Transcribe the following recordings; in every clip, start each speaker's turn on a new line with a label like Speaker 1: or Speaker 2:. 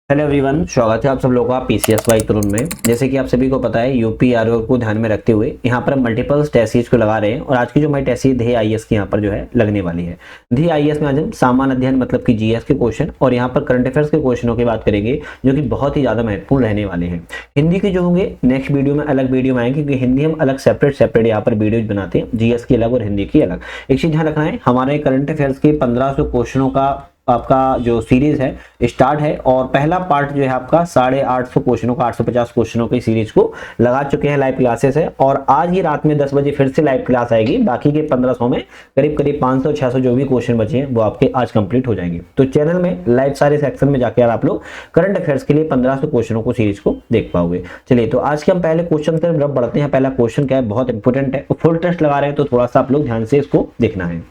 Speaker 1: Hello everyone, स्वागत है आप सब लोगों का पीसीएसवाई तुरुन में। जैसे कि आप सभी को पता है, यूपी आरओ को ध्यान में रखते हुए यहाँ पर मल्टीपल टेस्ट सीरीज को लगा रहे हैं और आज की जो हमारी टेस्ट सीरीज धी आईएएस की यहाँ पर जो है लगने वाली है। धी आईएएस में आज हम सामान्य अध्ययन मतलब कि जीएस के क्वेश्चन और यहाँ पर करंट अफेयर्स के क्वेश्चनों की बात करेंगे, जो कि बहुत ही ज्यादा महत्वपूर्ण रहने वाले हैं। हिंदी के जो होंगे नेक्स्ट वीडियो में अलग वीडियो में आएंगे, क्योंकि हिंदी हम अलग सेपरेट यहाँ पर वीडियो बनाते हैं, जीएस की अलग और हिंदी की अलग। एक चीज ध्यान रखना है, हमारे करंट अफेयर्स के 1500 क्वेश्चनों का आपका जो सीरीज है स्टार्ट है और पहला पार्ट जो है आपका 850 क्वेश्चनों का 850 क्वेश्चनों की सीरीज को लगा चुके हैं। लाइव क्लासेस है और आज ही रात में 10 बजे फिर से लाइव क्लास आएगी। बाकी के 1500 में करीब 500-600 जो भी क्वेश्चन बचे हैं वो आपके आज कंप्लीट हो जाएंगे। तो चैनल में लाइव सारे सेक्शन में जाकर आप लोग करंट अफेयर्स के लिए 1500 क्वेश्चनों को सीरीज को देख पाओगे। चलिए, तो आज के हम पहले क्वेश्चन की तरफ बढ़ते हैं। पहला क्वेश्चन क्या है, बहुत इंपॉर्टेंट है, फुल टेस्ट लगा रहे हैं तो थोड़ा सा आप लोग ध्यान से इसको देखना है।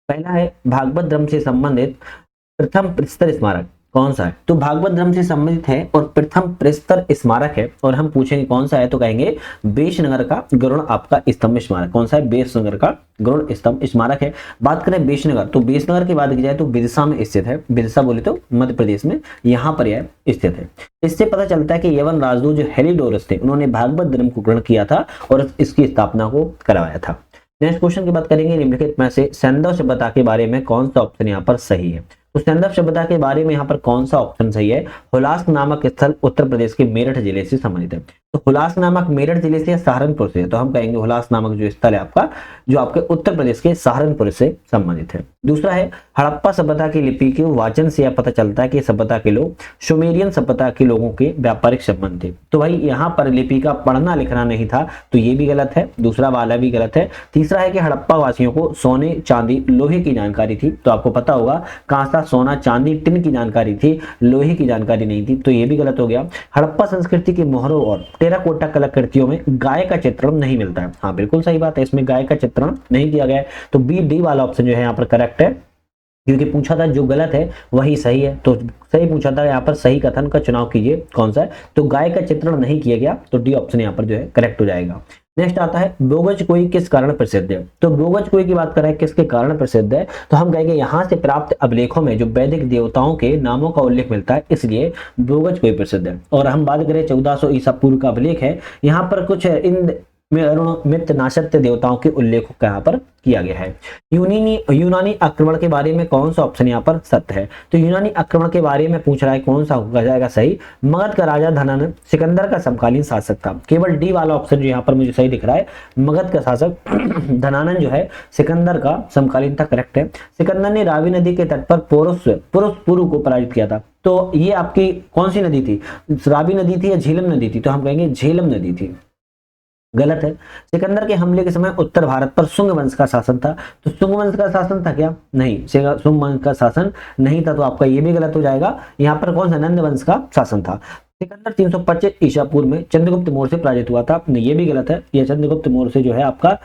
Speaker 1: पहला है, भागवत धर्म से संबंधित प्रथम प्रस्तर स्मारक कौन सा है? तो भागवत धर्म से संबंधित है और प्रथम प्रस्तर स्मारक है और हम पूछेंगे कौन सा है, तो कहेंगे बेशनगर का गरुड़ आपका स्तंभ स्मारक। कौन सा है? बेशनगर का गरुड़ स्तंभ स्मारक है। बात करें बेशनगर, तो बेशनगर की बात की जाए तो बिरसा में स्थित है। बिरसा बोले तो मध्य प्रदेश में यहाँ पर यह स्थित है। इससे पता चलता है कि यवन राजदूत जो हेलिडोरस थे उन्होंने भागवत धर्म को ग्रहण किया था और इसकी स्थापना को करवाया था। नेक्स्ट क्वेश्चन की बात करेंगे, निम्नलिखित में से सैंधव सभ्यता के बारे में कौन सा ऑप्शन यहाँ पर सही है? तो सैंधव सभ्यता के बारे में यहाँ पर कौन सा ऑप्शन सही है? हुलास नामक स्थल उत्तर प्रदेश के मेरठ जिले से संबंधित है। तो हुलास नामक मेरठ जिले से या सहारनपुर से, तो हम कहेंगे हुलास नामक जो स्थल है आपका, जो आपके उत्तर प्रदेश के सहारनपुर से संबंधित है। दूसरा है, हड़प्पा सभ्यता की लिपि के वाचन से यह पता चलता है कि सभ्यता के लोग सुमेरियन सभ्यता के लोगों के व्यापारिक संबंध थे। तो भाई यहाँ पर लिपि का पढ़ना लिखना नहीं था, तो ये भी गलत है, दूसरा वाला भी गलत है। तीसरा है कि हड़प्पा वासियों को सोने चांदी लोहे की जानकारी थी। तो आपको पता होगा कांसा सोना चांदी टिन की जानकारी थी, लोहे की जानकारी नहीं थी, तो ये भी गलत हो गया। हड़प्पा संस्कृति के मोहरों और टेराकोटा कलाकृतियों में गाय का चित्रण नहीं मिलता है। हाँ, बिल्कुल सही बात है, इसमें गाय का चित्रण नहीं किया गया है। तो बी डी वाला ऑप्शन जो है यहाँ पर करेक्ट है, क्योंकि पूछा था जो गलत है वही सही है। तो सही पूछा था, यहाँ पर सही कथन का चुनाव कीजिए कौन सा है, तो गाय का चित्रण नहीं किया गया, तो डी ऑप्शन यहाँ पर जो है करेक्ट हो जाएगा। नेक्स्ट आता है, बोगज कोई किस कारण प्रसिद्ध है? तो बोगज कोई की बात कर रहे हैं, किसके कारण प्रसिद्ध है? तो हम कहेंगे यहाँ से प्राप्त अभिलेखों में जो वैदिक देवताओं के नामों का उल्लेख मिलता है, इसलिए बोगज कोई प्रसिद्ध है। और हम बात करें 1400 ईसा पूर्व का अभिलेख है, यहाँ पर कुछ इन मित नाशत्य देवताओं के उल्लेख को यहाँ पर किया गया है। यूनानी आक्रमण के बारे में कौन सा ऑप्शन यहाँ पर सत्य है? तो यूनानी आक्रमण के बारे में पूछ रहा है, कौन सा होगा जाएगा सही? मगध का राजा धनानंद सिकंदर का समकालीन शासक था। केवल डी वाला ऑप्शन जो यहाँ पर मुझे सही दिख रहा है, मगध का शासक धनानंद जो है सिकंदर का समकालीन था, करेक्ट है। सिकंदर ने रावी नदी के तट पर पुरु को पराजित किया था। तो ये आपकी कौन सी नदी थी? रावी नदी थी या झेलम नदी थी? तो हम कहेंगे झेलम नदी थी, गलत है। सिकंदर के हमले के समय उत्तर भारत पर सुंग वंश का शासन था। तो सुंग वंश का शासन था क्या? नहीं, सुंग वंश का शासन नहीं था, तो आपका ये भी गलत हो जाएगा। यहाँ पर कौन सा? नंद वंश का शासन था। सिकंदर 325 ईसा पूर्व में चंद्रगुप्त मौर्य से पराजित हुआ था। नहीं, ये भी गलत है, यह चंद्रगुप्त मौर्य से जो है आपका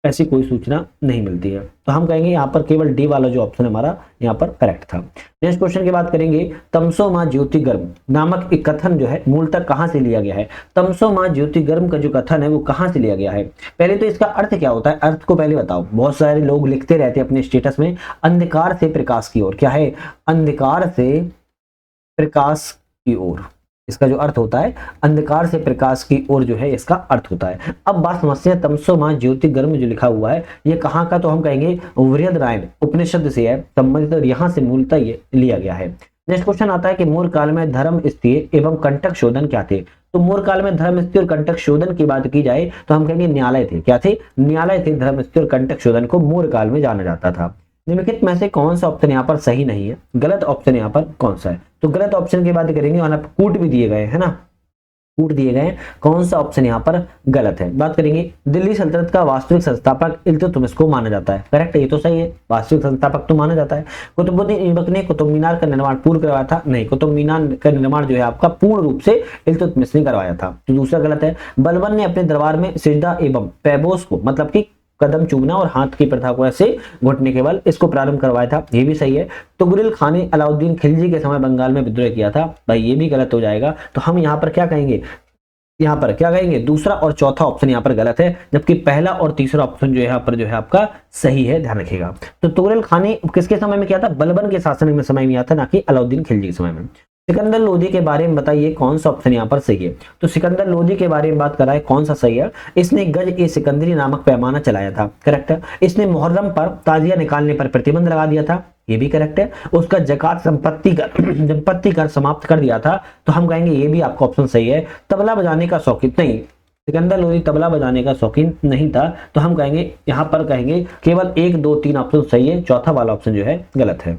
Speaker 1: ऐसी कोई सूचना नहीं मिलती है। तो हम कहेंगे यहाँ पर केवल डी वाला जो ऑप्शन हमारा यहाँ पर करेक्ट था। नेक्स्ट क्वेश्चन की बात करेंगे, तमसो मां ज्योतिगर्म नामक एक कथन जो है मूलतः कहां से लिया गया है? तमसो मां ज्योतिगर्म का जो कथन है वो कहां से लिया गया है? पहले तो इसका अर्थ क्या होता है, अर्थ को पहले बताओ। बहुत सारे लोग लिखते रहते हैं अपने स्टेटस में, अंधकार से प्रकाश की ओर। क्या है? अंधकार से प्रकाश की ओर, इसका जो अर्थ होता है अंधकार से प्रकाश की ओर जो है इसका अर्थ होता है। अब बात समझते हैं, तमसो मां ज्योतिगर्म जो लिखा हुआ है ये कहाँ का? तो हम कहेंगे बृहदरायण उपनिषद से है संबंधित और यहाँ से मूलतः ये लिया गया है। नेक्स्ट क्वेश्चन आता है कि मौर्य काल में धर्म स्थिर एवं कंटक शोधन क्या थे? तो मौर्य काल में धर्म स्थिर और कंटक शोधन की बात की जाए तो हम कहेंगे न्यायालय थे। क्या थे? न्यायालय थे। धर्म स्थिर और कंटक शोधन को मौर्य काल में जाना जाता था। निम्नलिखित में से कौन सा ऑप्शन यहाँ पर सही नहीं है? गलत ऑप्शन यहाँ पर कौन सा है? तो गलत ऑप्शन की बात करेंगे और आप कूट भी दिए गए है ना, कूट दिए गए, कौन सा ऑप्शन यहाँ पर गलत है? बात करेंगे, दिल्ली सल्तनत का वास्तविक संस्थापक इल्तुतमिश को माना जाता है, करेक्ट है, ये तो सही है, वास्तविक संस्थापक तो माना जाता है। कुतुबुद्दीन ऐबक ने कुतुब मीनार का निर्माण पूर्ण करवाया था? नहीं, कुतुब मीनार का निर्माण जो है आपका पूर्ण रूप से इल्तुतमिश ने करवाया था, तो दूसरा गलत है। बलबन ने अपने दरबार में सिजदा एवं पैबोस को, मतलब की कदम चूमना और हाथ की प्रथा को ऐसे घुटने के बल, इसको प्रारंभ करवाया था, ये भी सही है। तुगरिल खान ने अलाउद्दीन खिलजी के समय बंगाल में विद्रोह किया था, भाई ये भी गलत हो जाएगा। तो हम यहाँ पर क्या कहेंगे? यहाँ पर क्या कहेंगे? दूसरा और चौथा ऑप्शन यहाँ पर गलत है, जबकि पहला और तीसरा ऑप्शन जो है यहाँ पर जो है आपका सही है, ध्यान रखिएगा। तो तुगरिल खान ने किसके समय में किया था? बलबन के शासन में समय में किया था, ना कि अलाउद्दीन खिलजी के समय में। सिकंदर लोदी के बारे में बताइए कौन सा ऑप्शन यहाँ पर सही है। तो सिकंदर लोदी के बारे में बात कर रहा है, कौन सा सही है। इसने गज ए सिकंदरी नामक पैमाना चलाया था, करेक्ट है। इसने मुहर्रम पर ताजिया निकालने पर प्रतिबंध लगा दिया था, ये भी करेक्ट है। उसका जकात संपत्ति कर समाप्त कर दिया था, तो हम कहेंगे ये भी आपका ऑप्शन सही है। तबला बजाने का शौकीन नहीं, सिकंदर लोदी तबला बजाने का शौकीन नहीं था, तो हम कहेंगे यहाँ पर कहेंगे केवल 1 2 3 ऑप्शन सही है, चौथा वाला ऑप्शन जो है गलत है।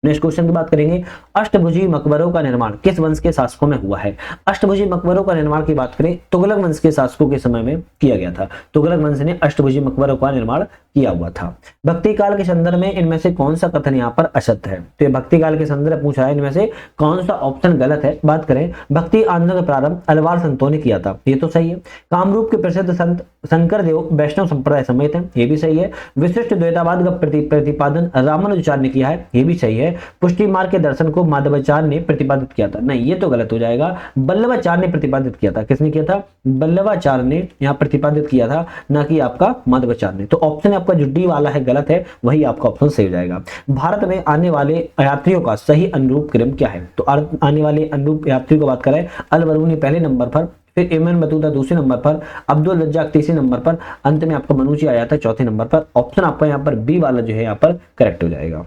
Speaker 1: नेक्स्ट क्वेश्चन की बात करेंगे, अष्टभुजी मकबरों का निर्माण किस वंश के शासकों में हुआ है। अष्टभुजी मकबरों का निर्माण की बात करें तुगलक वंश के शासकों के समय में किया गया था। तुगलक वंश ने अष्टभुजी मकबरों का निर्माण किया हुआ था। भक्ति काल के संदर्भ में इनमें से कौन सा कथन यहाँ पर असत्य है। तो ये भक्ति काल के संदर्भ पूछा है, इनमें से कौन सा ऑप्शन गलत है। बात करें भक्ति आंदोलन का प्रारंभ अलवार संतों ने किया था, ये तो सही है। कामरूप के प्रसिद्ध संत शंकर देव वैष्णव संप्रदाय समेत है, ये भी सही है। विशिष्ट द्वैतावाद का प्रतिपादन रामानुजाचार्य ने किया है, ये भी सही है। पुष्टि मार्ग के दर्शन को माधवाचार्य ने प्रतिपादित किया था, नहीं ये तो गलत हो जाएगा। वल्लभाचार्य ने प्रतिपादित किया था, किसने किया था, वल्लभाचार्य ने यहाँ प्रतिपादित किया था, ना कि आपका माधवाचार्य ने। तो ऑप्शन आपका जो डी वाला है गलत है, वही आपका ऑप्शन सही हो जाएगा। भारत में आने वाले यात्रियों का सही अनुरूप क्रम क्या है। तो आने वाले अनुरूप यात्रियों की बात करें, अल बरूनी पहले नंबर पर, फिर इब्न बतूता दूसरे नंबर पर, अब्दुल रज्जाक तीसरे नंबर पर, अंत में आपका मनूची आया था चौथे नंबर पर। ऑप्शन आपका यहाँ पर बी वाला जो है यहाँ पर करेक्ट हो जाएगा।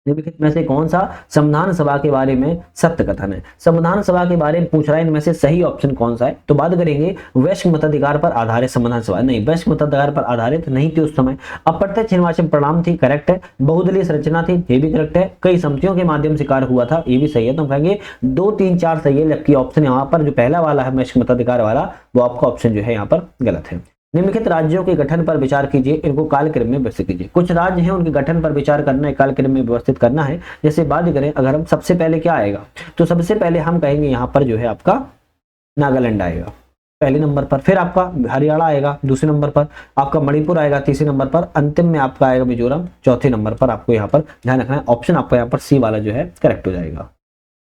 Speaker 1: निम्नलिखित में से कौन सा संविधान सभा के बारे में सत्य कथन है। संविधान सभा के बारे में पूछ रहा है, इनमें से सही ऑप्शन कौन सा है। तो बात करेंगे वैश्विक मताधिकार पर आधारित संविधान सभा, नहीं वैश्विक मताधिकार पर आधारित नहीं थी उस समय। अप्रत्यक्ष निर्वाचन परिणाम थी, करेक्ट है। बहुदलीय संरचना थी, ये भी करेक्ट है। कई समितियों के माध्यम से कार्य हुआ था, ये भी सही है। तो हम कहेंगे 2 3 4 सही है, जबकि ऑप्शन यहाँ पर जो पहला वाला है वैश्विक मताधिकार वाला, वो आपका ऑप्शन जो है यहाँ पर गलत है। निम्नलिखित राज्यों के गठन पर विचार कीजिए, इनको कालक्रम में व्यवस्थित कीजिए। कुछ राज्य हैं उनके गठन पर विचार करना है, कालक्रम में व्यवस्थित करना है। जैसे बात करें अगर हम सबसे पहले क्या आएगा, तो सबसे पहले हम कहेंगे यहाँ पर जो है आपका नागालैंड आएगा पहले नंबर पर, फिर आपका हरियाणा आएगा दूसरे नंबर पर, आपका मणिपुर आएगा तीसरे नंबर पर, अंतिम में आपका आएगा मिजोरम चौथे नंबर पर। आपको यहाँ पर ध्यान रखना है, ऑप्शन आपका यहाँ पर सी वाला जो है करेक्ट हो जाएगा।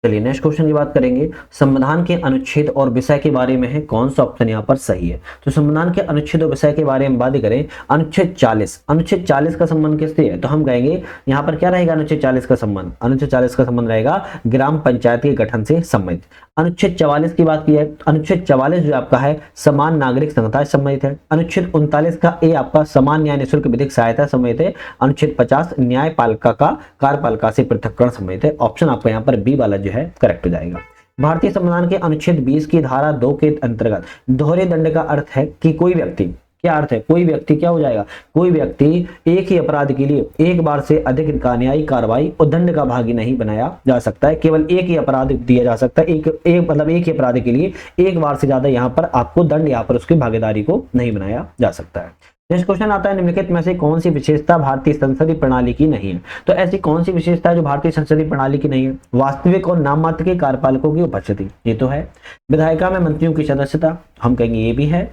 Speaker 1: चलिए नेक्स्ट क्वेश्चन की बात करेंगे, संविधान के अनुच्छेद और विषय के बारे में है, कौन सा ऑप्शन यहाँ पर सही है। तो संविधान के अनुच्छेद और विषय के बारे में बात करें, अनुच्छेद 40 का संबंध किससे है। तो हम कहेंगे यहाँ पर क्या रहेगा अनुच्छेद 40 का संबंध, अनुच्छेद 40 का संबंध रहेगा ग्राम पंचायत के गठन से संबंधित। अनुच्छेद 44 की बात की है, अनुच्छेद 44 जो आपका है समान नागरिक संहिता से संबंधित है। अनुच्छेद 39 का ए आपका समान न्याय निःशुल्क विधिक सहायता संबंधित है। अनुच्छेद 50 न्यायपालिका का कार्यपालिका से पृथक्करण संबंधित है। ऑप्शन आपका यहाँ पर बी वाला जो है करेक्ट हो जाएगा। भारतीय संविधान के अनुच्छेद 20 की धारा 2 के अंतर्गत दोहरे दंड का अर्थ है कि कोई व्यक्ति, क्या अर्थ है, कोई व्यक्ति क्या हो जाएगा, कोई व्यक्ति एक ही अपराध के लिए एक बार से अधिक का न्यायिक कार्रवाई और दंड का भागी नहीं बनाया जा सकता है। केवल एक ही अपराध दिया जा सकता है, मतलब एक ही अपराध के लिए एक बार से ज्यादा यहाँ पर आपको दंड यहाँ पर उसकी भागीदारी को नहीं बनाया जा सकता है। नेक्स्ट क्वेश्चन आता है, निम्नलिखित में से कौन सी विशेषता भारतीय संसदीय प्रणाली की नहीं है। तो ऐसी कौन सी विशेषता है जो भारतीय संसदीय प्रणाली की नहीं है। वास्तविक और नाम मात्र के कार्यपालकों की उपस्थिति, ये तो है। विधायिका में मंत्रियों की सदस्यता, हम कहेंगे ये भी है।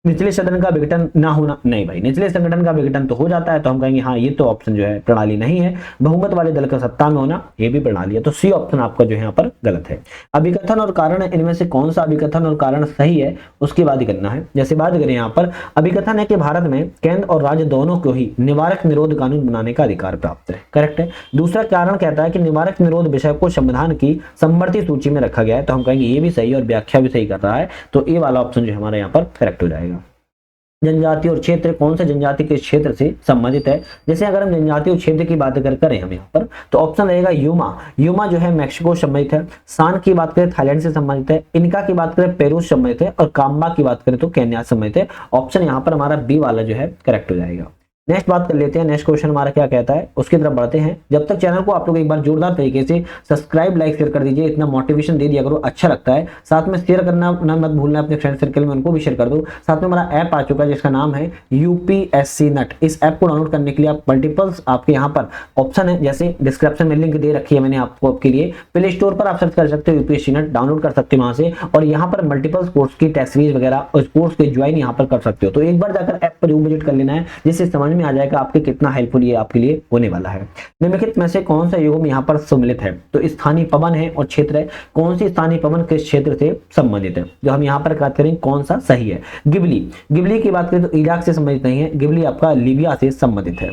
Speaker 1: निचले सदन का विघटन ना होना, नहीं भाई निचले संगठन का विघटन तो हो जाता है, तो हम कहेंगे हाँ ये तो ऑप्शन जो है प्रणाली नहीं है। बहुमत वाले दल का सत्ता में होना, ये भी प्रणाली है। तो सी ऑप्शन आपका जो है यहाँ पर गलत है। अभिकथन और कारण, इनमें से कौन सा अभिकथन और कारण सही है उसकी बात करना है। जैसे बात करें यहाँ पर अभिकथन है कि भारत में केंद्र और राज्य दोनों को ही निवारक निरोध कानून बनाने का अधिकार प्राप्त है, करेक्ट है। दूसरा कारण कहता है कि निवारक निरोध विषय को संविधान की समवर्ती सूची में रखा गया है, तो हम कहेंगे ये भी सही और व्याख्या भी सही कर रहा है, तो ए वाला ऑप्शन जो हमारा यहाँ पर करेक्ट हो जाएगा। जनजाति और क्षेत्र, कौन सा जनजाति के क्षेत्र से संबंधित है। जैसे अगर हम जनजाति और क्षेत्र की बात करें हम यहाँ पर, तो ऑप्शन रहेगा यूमा। यूमा जो है मैक्सिको संबंधित है। सान की बात करें थाईलैंड से संबंधित है। इनका की बात करें पेरू संबंधित है। और काम्बा की बात करें तो केन्या संबंधित है। ऑप्शन यहाँ पर हमारा बी वाला जो है करेक्ट हो जाएगा। नेक्स्ट बात कर लेते हैं, नेक्स्ट क्वेश्चन हमारा क्या कहता है उसकी तरफ बढ़ते हैं। जब तक चैनल को आप लोग एक बार जोरदार तरीके से सब्सक्राइब लाइक शेयर कर दीजिए, इतना मोटिवेशन दे दिया करो, अच्छा लगता है। साथ में शेयर करना ना मत भूलना अपने फ्रेंड सर्कल में, उनको भी शेयर कर दो। साथ में हमारा ऐप आ चुका है जिसका नाम है यूपीएससी नट। इस ऐप को डाउनलोड करने के लिए आप मल्टीपल्स आपके यहाँ पर ऑप्शन है, जैसे डिस्क्रिप्शन में लिंक दे रखी है मैंने आपको आपके लिए। प्ले स्टोर पर आप सर्च कर सकते हो यूपीएससी नट, डाउनलोड कर सकते हो वहां से, और यहाँ पर मल्टीपल्स कोर्स की टेस्ट सीरीज वगैरह उस कोर्स के ज्वाइन यहाँ पर कर सकते हो। तो एक बार जाकर ऐप पर विजिट कर लेना है, जिससे समझ में आ जाएगा आपके कितना हेल्पफुल ये आपके लिए होने वाला है। निम्नलिखित में से कौन सा युग्म यहाँ पर सम्मिलित है। तो स्थानीय पवन है और क्षेत्र है। कौन सी स्थानीय पवन किस क्षेत्र से संबंधित है, जो हम यहाँ पर बात करें कौन सा सही है। गिबली, गिबली की बात करें तो इराक से संबंधित नहीं है, गिबली आपका लीबिया से संबंधित है।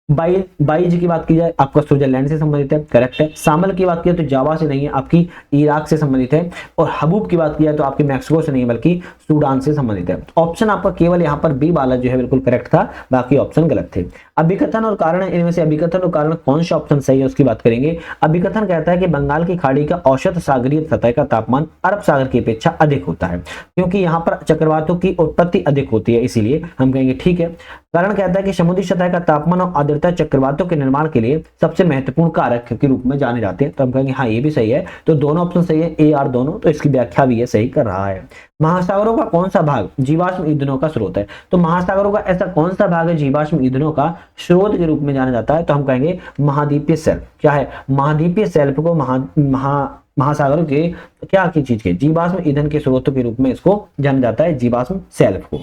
Speaker 1: बाइज की बात की जाए आपका स्विट्जरलैंड से संबंधित है, करेक्ट है। सामल की बात की जाए तो जावा से नहीं है, आपकी इराक से संबंधित है। और हबूब की बात की जाए तो आपकी मैक्सिको से नहीं बल्कि सूडान से संबंधित है। ऑप्शन आपका केवल यहाँ पर बी वाला जो है बिल्कुल करेक्ट था, बाकी ऑप्शन गलत थे। अभिकथन और कारण, इनमें से अभिकथन और कारण कौन सा ऑप्शन सही है उसकी बात करेंगे। अभिकथन कहता है कि बंगाल की खाड़ी का औसत सागरीय सतह का तापमान अरब सागर की अपेक्षा अधिक होता है, क्योंकि यहाँ पर चक्रवातों की उत्पत्ति अधिक होती है, इसीलिए हम कहेंगे ठीक है। कारण कहता है कि समुद्री सतह का तापमान और आर्द्रता चक्रवातों के निर्माण के लिए सबसे महत्वपूर्ण कारक के रूप में जाने जाते हैं, तो हम कहेंगे हाँ ये भी सही है। तो दोनों ऑप्शन सही है, ए आर दोनों, तो इसकी व्याख्या भी ये सही कर रहा है। महासागरों का कौन सा भाग जीवाश्म ईंधनों का स्रोत है। तो महासागरों का ऐसा कौन सा भाग है जीवाश्म ईंधनों का स्रोत के रूप में जाना जाता है, तो हम कहेंगे महाद्वीपीय शेल्फ। क्या है, महाद्वीपीय शेल्फ को महासागरों के क्या की चीज के जीवाश्म ईंधन के स्रोतों के रूप में इसको जाना जाता है, जीवाश्म शेल्फ को।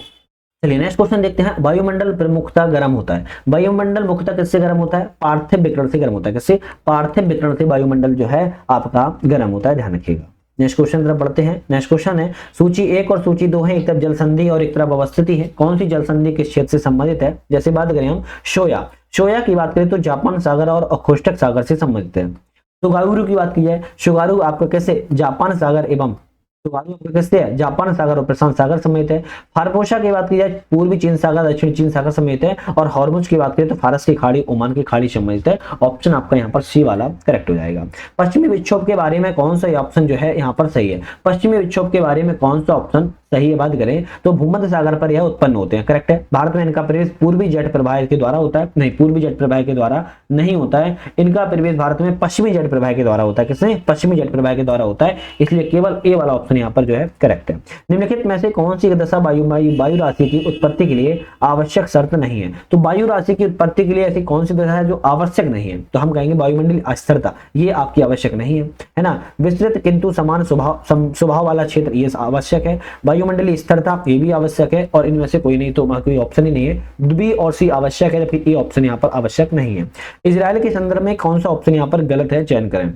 Speaker 1: चलिए नेक्स्ट क्वेश्चन देखते हैं। वायुमंडल प्रमुखता गर्म होता है। वायुमंडल मुख्यतः किससे गर्म होता है, पार्थिव विकिरण से गर्म होता है। किससे, पार्थिव विकिरण से वायुमंडल जो है आपका गर्म होता है, ध्यान रखिएगा। नेक्स्ट क्वेश्चन तरफ बढ़ते हैं। नेक्स्ट क्वेश्चन है सूची 1 और सूची 2 है, एक तरफ जल संधि और एक तरफ अवस्थिति है। कौन सी जल संधि किस क्षेत्र से संबंधित है। जैसे बात करें हम शोया की बात करें तो जापान सागर और ओखोत्स्क सागर से संबंधित है। सुगारू की बात की जाए, सुगारू आपका कैसे जापान सागर एवं जापान सागर और प्रशांत सागर समेत है। फारपोशा की बात की जाए पूर्वी चीन सागर दक्षिण चीन सागर समेत है। और हॉर्मुज की बात करें तो फारस की खाड़ी ओमान की खाड़ी समेत है। ऑप्शन आपका यहाँ पर सी वाला करेक्ट हो जाएगा। पश्चिमी विक्षोभ के बारे में कौन सा ऑप्शन जो है यहाँ पर सही है। पश्चिमी विक्षोभ के बारे में कौन सा ऑप्शन सही है, बात करें तो भूमध्य सागर पर यह उत्पन्न होते हैं, करेक्ट है। भारत में इनका प्रवेश पूर्वी जेट प्रवाह के द्वारा होता है, नहीं पूर्वी जेट प्रवाह के द्वारा नहीं होता है। इनका प्रवेश भारत में पश्चिमी जेट प्रवाह के द्वारा होता है। किसने, पश्चिमी जेट प्रवाह के द्वारा होता है, इसलिए केवल ए वाला ऑप्शन यहाँ पर जो है करेक्ट है। निम्नलिखित में से कौन सी दशा वायु राशि की उत्पत्ति के लिए आवश्यक शर्त नहीं है। तो वायु राशि की उत्पत्ति के लिए ऐसी कौन सी दशा है जो आवश्यक नहीं है, तो हम कहेंगे वायुमंडलीय अस्थिरता, ये आपकी आवश्यक नहीं है ना। विस्तृत किंतु समान स्वभाव वाला क्षेत्र ये आवश्यक है। वायुमंडलीय स्थिरता ये भी आवश्यक है, और इनमें से कोई नहीं, तो कोई ऑप्शन ही नहीं है। बी और सी आवश्यक है, जबकि ए ऑप्शन यहाँ पर आवश्यक नहीं है। इजराइल के संदर्भ में कौन सा ऑप्शन यहाँ पर गलत है, चयन करें।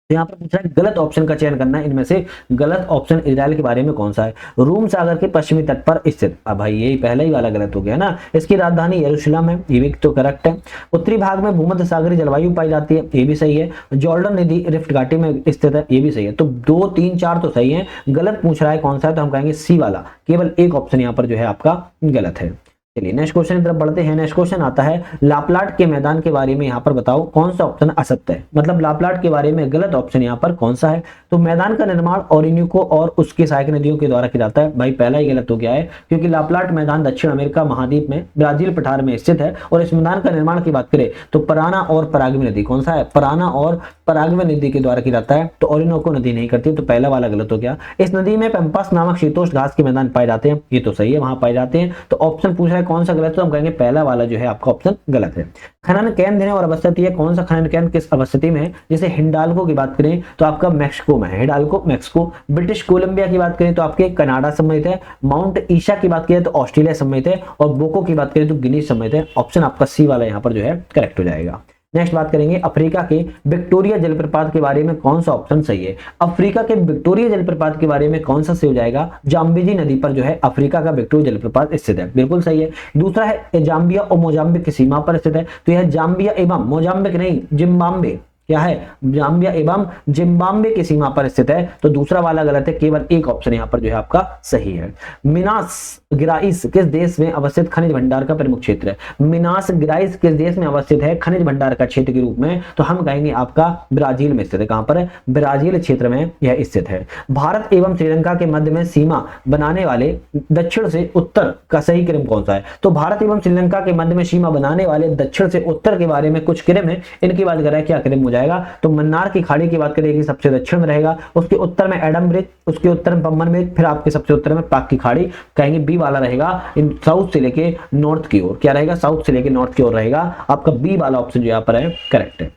Speaker 1: यहाँ पर पूछ रहा है गलत ऑप्शन का चयन करना है। इनमें से गलत ऑप्शन इजराइल के बारे में कौन सा है। रूम सागर के पश्चिमी तट पर स्थित, अब भाई यही पहले ही वाला गलत हो गया ना। इसकी राजधानी यरूशलेम है, ये भी तो करेक्ट है। उत्तरी भाग में भूमध्य सागरीय जलवायु पाई जाती है, ये भी सही है। जॉर्डन नदी रिफ्ट घाटी में स्थित है, ये भी सही है। तो 2, 3, 4 तो सही है, गलत पूछ रहा है कौन सा है, तो हम कहेंगे सी वाला, केवल एक ऑप्शन यहाँ पर जो है आपका गलत है। चलिए नेक्स्ट क्वेश्चन की तरफ बढ़ते हैं। नेक्स्ट क्वेश्चन आता है लाप्लाट के मैदान के बारे में यहाँ पर बताओ कौन सा ऑप्शन असत्य है, मतलब लाप्लाट के बारे में गलत ऑप्शन यहाँ पर कौन सा है। तो मैदान का निर्माण ओरिनिको और उसकी सहायक नदियों के द्वारा किया जाता है, भाई पहला ही गलत हो गया है, क्योंकि लाप्लाट मैदान दक्षिण अमेरिका महाद्वीप में ब्राजील पठार में स्थित है। और इस मैदान का निर्माण की बात करें तो पराना और पराग्वे नदी, कौन सा है, पराना और पराग्वे नदी के द्वारा किया जाता है, तो ओरिनोको नदी नहीं करती, तो पहला वाला गलत हो गया। इस नदी में पैम्पस नामक शीतोष्ण घास के मैदान पाए जाते हैं, ये तो सही है, वहां पाए जाते हैं। तो ऑप्शन पूछ रहा है कौन सा गलत, तो हम कहेंगे पहला वाला जो है आपका ऑप्शन गलत है। खनन केंद्र है और अवस्थिति है, कौन सा खनन केंद्र किस अवस्थिति में है। जैसे हिंडाल्को की बात करें तो आपका मैक्सिको में है, हिंडाल्को मैक्सिको। ब्रिटिश कोलंबिया की बात करें तो आपके कनाडा सम्मिलित है। माउंट ईशा की बात करें तो ऑस्ट्रेलिया सम्मिलित है। और बोको की बात करें तो गिनी सम्मिलित है। ऑप्शन आपका सी वाला यहाँ पर जो है करेक्ट हो जाएगा। नेक्स्ट बात करेंगे अफ्रीका के विक्टोरिया जलप्रपात के बारे में कौन सा ऑप्शन सही है। अफ्रीका के विक्टोरिया जलप्रपात के बारे में कौन सा सही हो जाएगा। जाम्बेजी नदी पर जो है अफ्रीका का विक्टोरिया जलप्रपात स्थित है, बिल्कुल सही है। दूसरा है जाम्बिया और मोजाम्बिक की सीमा पर स्थित है, तो यह जाम्बिया एवं मोजाम्बिक नहीं जिम्बाब्वे, क्या है, जाम्बिया एवं जिम्बाब्वे की सीमा पर स्थित है, तो दूसरा वाला गलत है, केवल एक ऑप्शन यहाँ पर जो है आपका सही है। मिनास गिराइस किस देश में अवस्थित खनिज भंडार का प्रमुख क्षेत्र है। मिनास गिराइस किस देश में अवस्थित है खनिज भंडार का क्षेत्र के रूप में, तो हम कहेंगे आपका ब्राजील में स्थित है। कहां पर है, ब्राजील क्षेत्र में यह स्थित है। भारत एवं श्रीलंका के मध्य में सीमा बनाने वाले दक्षिण से उत्तर का सही क्रम कौन सा है। तो भारत एवं श्रीलंका के मध्य में सीमा बनाने वाले दक्षिण से उत्तर के बारे में कुछ क्रम है, इनकी बात करें क्या क्रम हो जाएगा। तो मन्नार की खाड़ी की बात करें सबसे दक्षिण में रहेगा, उसके उत्तर में एडम ब्रिज, उसके उत्तर में पम्बन ब्रिज, फिर आपके सबसे उत्तर में पाक की खाड़ी, कहेंगे बी वाला रहेगा। इन साउथ से लेके नॉर्थ की ओर, क्या रहेगा, साउथ से लेके नॉर्थ की ओर रहेगा। आपका बी वाला ऑप्शन जो यहाँ पर है करेक्ट है।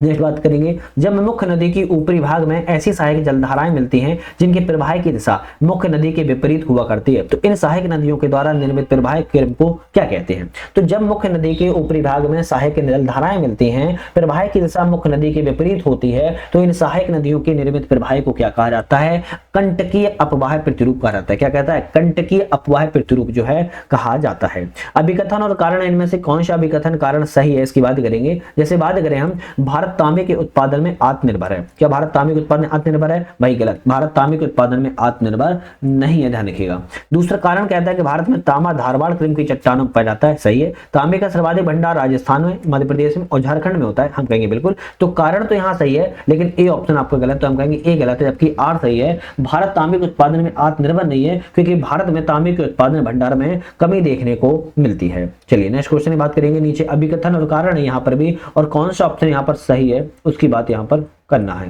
Speaker 1: नेक्स्ट बात करेंगे, जब मुख्य नदी की ऊपरी भाग में ऐसी सहायक जलधाराएं मिलती हैं जिनके प्रवाह की दिशा मुख्य नदी के विपरीत हुआ करती है, तो इन सहायक नदियों के द्वारा निर्मित प्रवाह क्रम को क्या कहते हैं? तो जब मुख्य नदी के ऊपरी भाग में सहायक जलधाराएं मिलती हैं, प्रवाह की दिशा मुख्य नदी के विपरीत होती है, तो इन सहायक नदियों के निर्मित प्रवाह को क्या कहा जाता है? कंटकीय अपवाह प्रतिरूप कहा जाता है। क्या कहता है? कंटकीय अपवाह प्रतिरूप जो है कहा जाता है। अभिकथन और कारण, इनमें से कौन सा अभिकथन कारण सही है इसकी बात करेंगे। जैसे बात करें हम, भारत तांबे के उत्पादन में आत्मनिर्भर है। क्या भारत तांबे के उत्पादन में आत्मनिर्भर है? भाई गलत, भारत तांबे के उत्पादन में आत्मनिर्भर नहीं है, ध्यान रखिएगा। दूसरा कारण कहता है कि भारत में तांबा धारवाड़ क्रम की चट्टानों में पाया जाता है, सही है। तांबे का सर्वाधिक भंडार राजस्थान में, मध्य प्रदेश में और झारखंड में होता है, हम कहेंगे बिल्कुल। तो कारण तो यहाँ सही है, लेकिन ए ऑप्शन आपका गलत, तो हम कहेंगे ए गलत है, जबकि आर सही है। भारत तांबे के उत्पादन में आत्मनिर्भर नहीं है, क्योंकि भारत में तांबे के उत्पादन भंडार में कमी देखने को मिलती है। चलिए नेक्स्ट क्वेश्चन की बात करेंगे। नीचे अभिकथन और कारण है यहाँ पर भी, और कौन सा ऑप्शन यहाँ पर सही है उसकी बात यहाँ पर करना है।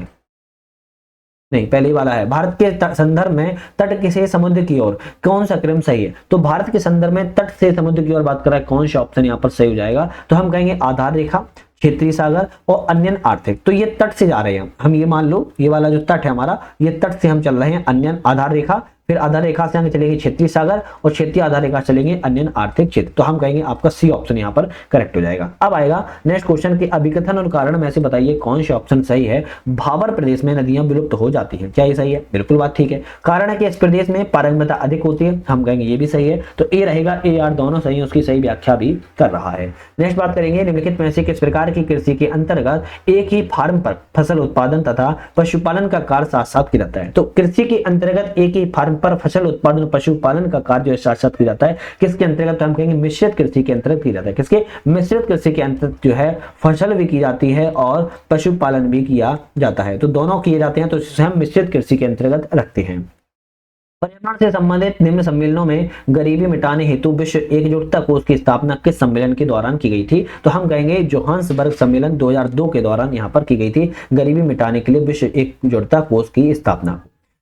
Speaker 1: नहीं, पहले वाला है, भारत के संदर्भ में तट से समुद्र की ओर कौन सा क्रम सही है? तो भारत के संदर्भ में तट से समुद्र की ओर बात कर रहा है, कौन सा ऑप्शन यहाँ पर सही हो जाएगा? तो हम कहेंगे आधार रेखा, क्षेत्रीय सागर और अन्यन आर्थिक। तो ये तट से जा रहे हैं हम, ये मान लो ये वाला जो तट है हमारा, ये तट से हम चल रहे हैं, अन्यन आधार रेखा, फिर आधार रेखा से आगे चलेंगे क्षेत्रीय सागर और क्षेत्रीय आधार रेखा चलेंगे अन्यन आर्थिक क्षेत्र। तो हम कहेंगे आपका सी ऑप्शन यहाँ पर करेक्ट हो जाएगा। अब आएगा नेक्स्ट क्वेश्चन की अभिकथन और कारण में से बताइए कौन सा ऑप्शन सही है? भाबर प्रदेश में नदियां विलुप्त हो जाती हैं, क्या ये सही है? बिल्कुल बात ठीक है। कारण है कि इस प्रदेश में पारगम्यता अधिक होती है, हम कहेंगे ये भी सही है। तो ए रहेगा, ए आर दोनों सही है, उसकी सही व्याख्या भी कर रहा है। नेक्स्ट बात करेंगे, निम्नलिखित में से किस प्रकार की कृषि के अंतर्गत एक ही फार्म पर फसल उत्पादन तथा पशुपालन का कार्य साथ साथ किया जाता है? तो कृषि के अंतर्गत एक ही फार्म पर फसल उत्पादन पशुपालन का कार्य साथ साथ किया जाता है, किसके अंतर्गत? हम कहेंगे मिश्रित कृषि के अंतर्गत किया जाता है। किसके? मिश्रित कृषि के अंतर्गत जो है फसल भी की जाती है और पशुपालन भी किया जाता है, तो दोनों किए जाते हैं, तो इसे हम मिश्रित कृषि के अंतर्गत रखते हैं। पर्यावरण से संबंधित निम्न सम्मेलनों में गरीबी मिटाने हेतु विश्व एकजुटता कोष की स्थापना किस सम्मेलन के दौरान की गई थी? तो हम कहेंगे जोहान्सबर्ग सम्मेलन 2002 के दौरान यहाँ पर की गई थी, गरीबी मिटाने के लिए विश्व एकजुटता कोष की स्थापना।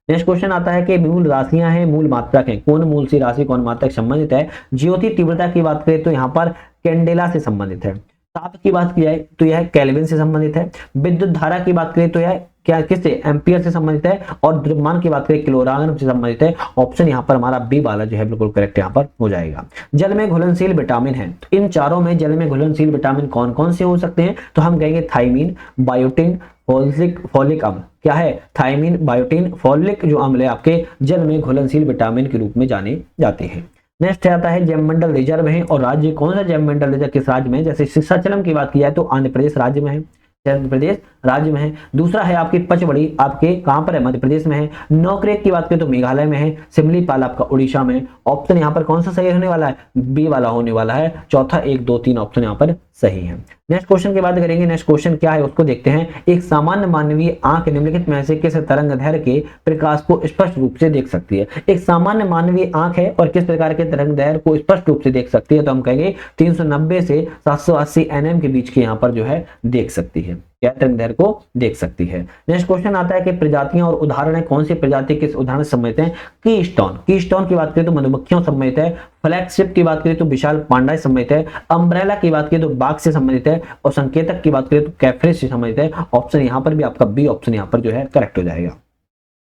Speaker 1: नेक्स्ट क्वेश्चन आता है कि मूल राशियां हैं, मूल मात्रक हैं, कौन मूल सी राशि कौन मात्रक संबंधित है? ज्योति तीव्रता की बात करें तो यहाँ पर कैंडेला से संबंधित है। ताप की बात की जाए तो यह केल्विन से संबंधित है। विद्युत धारा की बात करें तो यह क्या किससे? एम्पियर से संबंधित है। और द्रव्यमान की बात करें किलोग्राम से संबंधित है। ऑप्शन यहाँ पर हमारा बी वाला जो है बिल्कुल करेक्ट यहाँ पर हो जाएगा। जल में घुलनशील विटामिन है, तो इन चारों में जल में घुलनशील विटामिन कौन कौन से हो सकते हैं? तो हम कहेंगे थाइमीन, बायोटिन, फोलिक अम्ल। क्या है? थाइमीन, बायोटिन, फोलिक जो अम्ल है आपके जल में घुलनशील विटामिन के रूप में जाने जाते हैं। नेक्स्ट आता है जैव मंडल रिजर्व है और राज्य कौन सा जैव मंडल रिजर्व किस राज्य में है? जैसे शिक्षाचलम की बात की जाए तो आंध्र प्रदेश राज्य में है, आंध्र प्रदेश राज्य में है। दूसरा है आपकी पचमढ़ी, आपके कहां पर है? मध्य प्रदेश में है। नौक्रेक की बात करें तो मेघालय में है। सिमलीपाल आपका उड़ीसा में। ऑप्शन यहाँ पर कौन सा सही होने वाला है? बी वाला होने वाला है। चौथा 1, 2, 3 ऑप्शन यहाँ पर सही है। नेक्स्ट क्वेश्चन की बात करेंगे। नेक्स्ट क्वेश्चन क्या है उसको देखते हैं। एक सामान्य मानवीय आंख निम्नलिखित में से किस तरंगदैर्घ्य के प्रकाश को स्पष्ट रूप से देख सकती है? एक सामान्य मानवीय आंख है और किस प्रकार के तरंगदैर्घ्य को स्पष्ट रूप से देख सकती है? तो हम कहेंगे 390 से 780 nm के बीच के यहाँ पर जो है देख सकती है, क्या तरंगदैर्घ्य को देख सकती है। नेक्स्ट क्वेश्चन आता है कि प्रजातियां और उदाहरण है, कौन सी प्रजाति किस उदाहरण से संबंधित है? कीस्टोन, कीस्टोन की बात करें तो मधुमक्खियों संबंधित है। फ्लैगशिप की बात करें तो विशाल पांडा से संबंधित है। अम्ब्रेला की बात करें तो बाघ से संबंधित है और संकेतक की बात करें तो कैफरे से संबंधित है। ऑप्शन यहाँ पर भी आपका बी ऑप्शन यहाँ पर जो है करेक्ट हो जाएगा।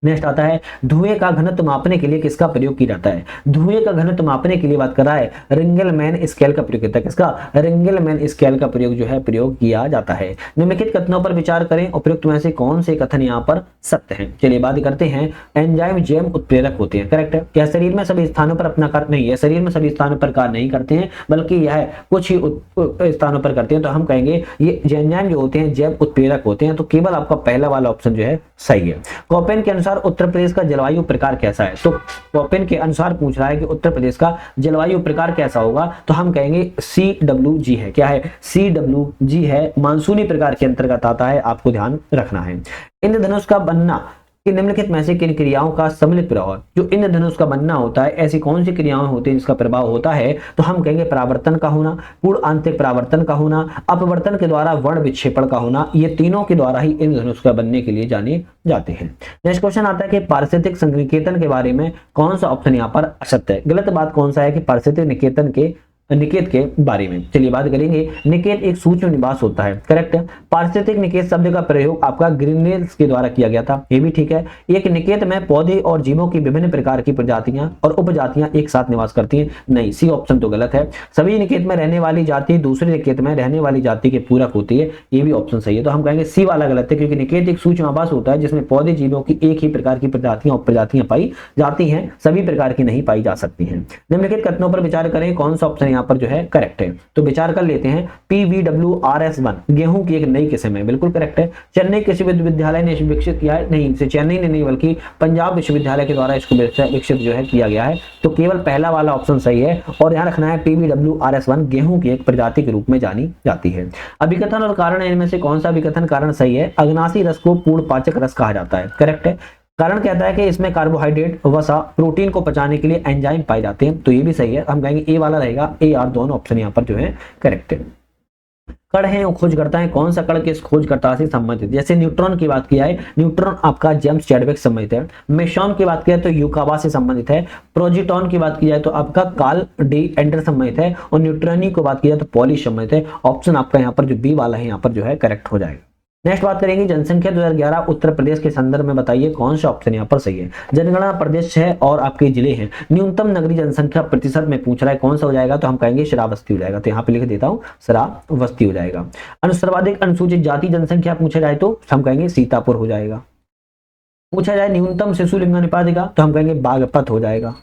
Speaker 1: नेक्स्ट आता है धुएं का घनत्व मापने के लिए किसका प्रयोग किया जाता है? धुएं का घनत्व मापने के लिए बात कर रहा है रिंगलमैन स्केल का प्रयोग किया, किसका? रिंगलमैन स्केल का प्रयोग जो है प्रयोग किया जाता है। निम्नलिखित कथनों पर विचार करें, उपयुक्त में से कौन से कथन यहाँ पर सत्य हैं? चलिए बात करते हैं। एंजाइम जैव उत्प्रेरक होते हैं, करेक्ट है। क्या शरीर में सभी स्थानों पर अपना कार्य नहीं है? शरीर में सभी स्थानों पर कार्य नहीं करते हैं, बल्कि यह कुछ ही स्थानों पर करते हैं। तो हम कहेंगे ये एंजाइम जो होते हैं जैव उत्प्रेरक होते हैं। तो केवल आपका पहला वाला ऑप्शन जो है सही है। कॉपेन के अनुसार उत्तर प्रदेश का जलवायु प्रकार कैसा है? तो कॉपेन के अनुसार पूछ रहा है कि उत्तर प्रदेश का जलवायु प्रकार कैसा होगा? तो हम कहेंगे CWG है। क्या है? CWG है, मानसूनी प्रकार के अंतर्गत आता है, आपको ध्यान रखना है। इंद्रधनुष का बनना कि निम्नलिखित में से किन क्रियाओं का सम्मिलित प्रभाव? जो इंद्रधनुष का बनना होता है ऐसी कौन सी क्रियाएं होती हैं जिसका प्रभाव होता है? तो हम कहेंगे परावर्तन का होना, पूर्ण आंतरिक परावर्तन का होना, अपवर्तन के द्वारा वर्ण विक्षेपण का होना, ये तीनों के द्वारा ही इंद्रधनुष का बनने के लिए जाने जाते हैं। नेक्स्ट क्वेश्चन आता है कि पारिस्थितिक संकेतन के बारे में कौन सा ऑप्शन यहाँ पर असत्य है? गलत बात कौन सा है कि पारिस्थितिक निकेतन के निकेत के बारे में। चलिए बात करेंगे, निकेत एक सूक्ष्म निवास होता है, करेक्ट है। पारिस्थितिक निकेत शब्द का प्रयोग आपका ग्रीनलैंड के द्वारा किया गया था, ये भी ठीक है। एक निकेत में पौधे और जीवों की विभिन्न प्रकार की प्रजातियां और उपजातियां एक साथ निवास करती हैं, नहीं, सी ऑप्शन तो गलत है। सभी निकेत में रहने वाली जाति दूसरे निकेत में रहने वाली जाति के पूरक होती है, ये भी ऑप्शन सही है। तो हम कहेंगे सी वाला गलत है, क्योंकि निकेत एक सूक्ष्म आवास होता है जिसमें पौधे जीवों की एक ही प्रकार की प्रजातियां और प्रजातियां पाई जाती हैं, सभी प्रकार की नहीं पाई जा सकती हैं। निम्नलिखित कथनों पर विचार करें, कौन सा ऑप्शन यहाँ पर जो है करेक्ट है। तो विचार कर लेते हैं। PVWRS1 गेहूं की एक नई किस्म है, बिल्कुल करेक्ट है। चेन्नई कृषि विश्वविद्यालय ने विकसित किया है, नहीं, चेन्नई ने नहीं बल्कि पंजाब विश्वविद्यालय के द्वारा इसको विकसित जो है किया गया है। तो केवल पहला वाला ऑप्शन सही है। और ध्यान रखना है PVWRS1 गेहूं की एक प्रजाति के रूप में जानी जाती है। अभिकथन और कारण, इनमें से कौन सा अभिकथन कारण सही है। अग्नासी रस को पूर्ण पाचक रस कहा जाता है, करेक्ट है। कारण कहता है कि इसमें कार्बोहाइड्रेट, वसा, प्रोटीन को पचाने के लिए एंजाइम पाए जाते हैं, तो ये भी सही है। हम कहेंगे ए वाला रहेगा, ए आर दोनों ऑप्शन यहाँ पर जो है करेक्ट है। कण है वो खोजकर्ता है, कौन सा कण किस खोजकर्ता से संबंधित, जैसे न्यूट्रॉन की बात किया है, न्यूट्रॉन आपका जेम्स चैडविक संबंधित है। मेसॉन की बात किया तो युकावा से संबंधित है। प्रोजीटॉन की बात की जाए तो आपका कार्ल डी एंडर संबंधित है। और न्यूट्रॉनी को बात की जाए तो पॉलिश संबंधित है। ऑप्शन आपका यहाँ पर जो बी वाला है यहाँ पर जो है करेक्ट हो जाएगा। नेक्स्ट बात करेंगे, जनसंख्या 2011 उत्तर प्रदेश के संदर्भ में बताइए कौन सा ऑप्शन यहाँ पर सही है। जनगणना प्रदेश है और आपके जिले हैं। न्यूनतम नगरीय जनसंख्या प्रतिशत में पूछ रहा है, कौन सा हो जाएगा। तो हम कहेंगे श्रावस्ती हो जाएगा, तो यहाँ पे लिख देता हूँ श्रावस्ती हो जाएगा। सर्वाधिक अनुसूचित जाति जनसंख्या पूछा जाए तो हम कहेंगे सीतापुर हो जाएगा। पूछा जाए न्यूनतम शिशु लिंगानुपात का तो हम कहेंगे बागपत हो जाएगा।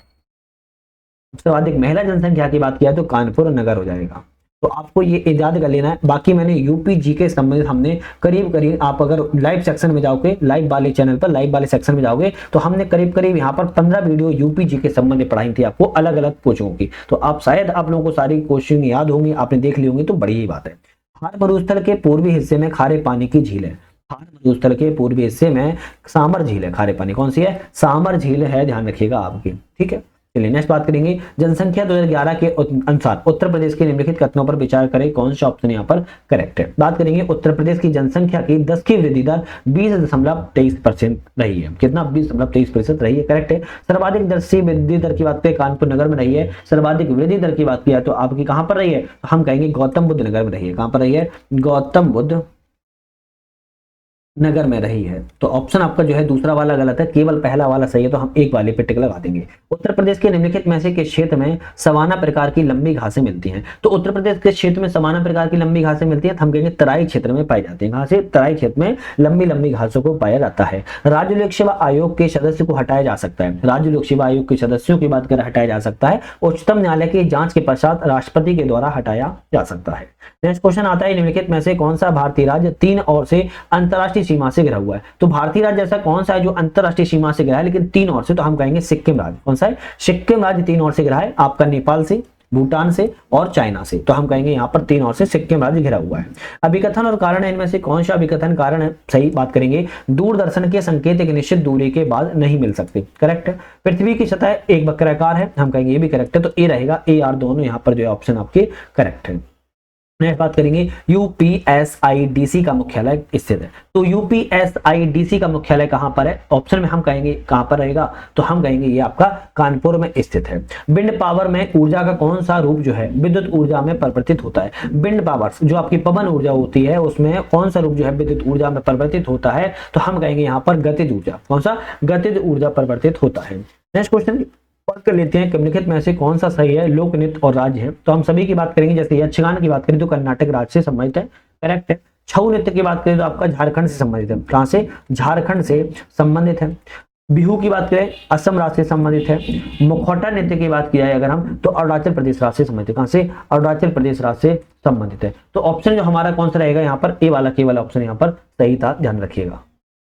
Speaker 1: सर्वाधिक महिला जनसंख्या की बात किया तो कानपुर नगर हो जाएगा। तो आपको ये याद कर लेना है। बाकी मैंने यूपी जी के संबंधित हमने करीब करीब, आप अगर लाइव सेक्शन में जाओगे, लाइव वाले चैनल पर लाइव वाले सेक्शन में जाओगे तो हमने करीब करीब यहाँ पर 15 वीडियो यूपी जी के संबंधित पढ़ाई थी आपको, अलग अलग कोचिंगों की। तो आप शायद आप लोगों को सारी कोचिंग याद होंगी, आपने देख ली होंगी, तो बड़ी ही बात है। थार मरुस्थल के पूर्वी हिस्से में खारे पानी की झील है। थार मरुस्थल के पूर्वी हिस्से में सामर झील है, खारे पानी कौन सी है, सामर झील है, ध्यान रखिएगा आपकी, ठीक है। चलिए नेक्स्ट बात करेंगे, जनसंख्या 2011 के अनुसार उत्तर प्रदेश के निम्नलिखित कथनों पर विचार करें, कौन सा ऑप्शन यहाँ पर करेक्ट है। बात करेंगे उत्तर प्रदेश की जनसंख्या की 10 की वृद्धि दर 20.23% रही है। कितना, 20.23% रही है, करेक्ट है। सर्वाधिक दर वृद्धि दर की बात करें कानपुर नगर में रही है। सर्वाधिक वृद्धि दर की बात किया तो आपकी कहां पर रही है, हम कहेंगे गौतम बुद्ध नगर में रही है। कहां पर रही है, गौतम बुद्ध नगर में रही है। तो ऑप्शन आपका जो है दूसरा वाला गलत है, केवल पहला वाला सही है। तो हम एक वाले पे टिक लगा देंगे। उत्तर प्रदेश के निम्नलिखित में से के क्षेत्र में सवाना प्रकार की लंबी घासें मिलती हैं। तो उत्तर प्रदेश के क्षेत्र में सवाना प्रकार की लंबी घासें मिलती हैं, हम कहेंगे तराई क्षेत्र में पाई जाती है। कहां से, तराई क्षेत्र में लंबी लंबी घासों को पाया जाता है। राज्य लोक सेवा आयोग के सदस्य को हटाया जा सकता है। राज्य लोक सेवा आयोग के सदस्यों की बात कर हटाया जा सकता है। उच्चतम न्यायालय की जांच के पश्चात राष्ट्रपति के द्वारा हटाया जा सकता है। नेक्स्ट क्वेश्चन आता है, निम्नलिखित में से कौन सा भारतीय राज्य 3 ओर से अंतरराष्ट्रीय सीमा से घिरा हुआ है। तो भारतीय राज्य ऐसा कौन सा है जो अंतरराष्ट्रीय सीमा से घिरा है लेकिन 3 ओर से, तो हम कहेंगे सिक्किम राज्य। कौन सा है, सिक्किम राज्य 3 ओर से घिरा है, आपका नेपाल से, भूटान से और चाइना से। तो हम कहेंगे यहाँ पर 3 ओर से सिक्किम राज्य घिरा हुआ है। अभिकथन और कारण है, इनमें से कौन सा अभिकथन कारण है सही। बात करेंगे, दूरदर्शन के संकेत एक निश्चित दूरी के बाद नहीं मिल सकते, करेक्ट है। पृथ्वी की सतह एक वक्राकार है, हम कहेंगे ये भी करेक्ट है। तो ए रहेगा, ए आर दोनों यहाँ पर जो है ऑप्शन आपके करेक्ट है। नेक्स्ट बात करेंगे, यूपीएसआईडीसी का मुख्यालय स्थित है। तो यूपीएसआईडीसी का मुख्यालय कहां पर है, ऑप्शन में हम कहेंगे कहां पर रहेगा, तो हम कहेंगे ये आपका कानपुर में स्थित है। विंड पावर में ऊर्जा का कौन सा रूप जो है विद्युत ऊर्जा में परिवर्तित होता है। विंड पावर जो आपकी पवन ऊर्जा होती है उसमें कौन सा रूप जो है विद्युत ऊर्जा में परिवर्तित होता है, तो हम कहेंगे यहाँ पर गतिज ऊर्जा। कौन सा, गतिज ऊर्जा परिवर्तित होता है। नेक्स्ट क्वेश्चन बात कर लेते हैं, निम्नलिखित में से कौन सा सही है। लोक नृत्य और राज्य है, तो हम सभी की बात करेंगे। जैसे यक्षगान की बात करें तो कर्नाटक राज्य से संबंधित है, करेक्ट है। छऊ नृत्य की बात करें तो आपका झारखंड से संबंधित है। कहां से, झारखंड से संबंधित है। बिहू की बात करें असम राज्य से संबंधित है। मुखौटा नृत्य की बात की जाए अगर हम, तो अरुणाचल प्रदेश राज्य से संबंधित है। कहां से, अरुणाचल प्रदेश राज्य से संबंधित है। तो ऑप्शन जो हमारा कौन सा रहेगा यहाँ पर, ए वाला केवल ऑप्शन यहाँ पर सही था, ध्यान रखिएगा।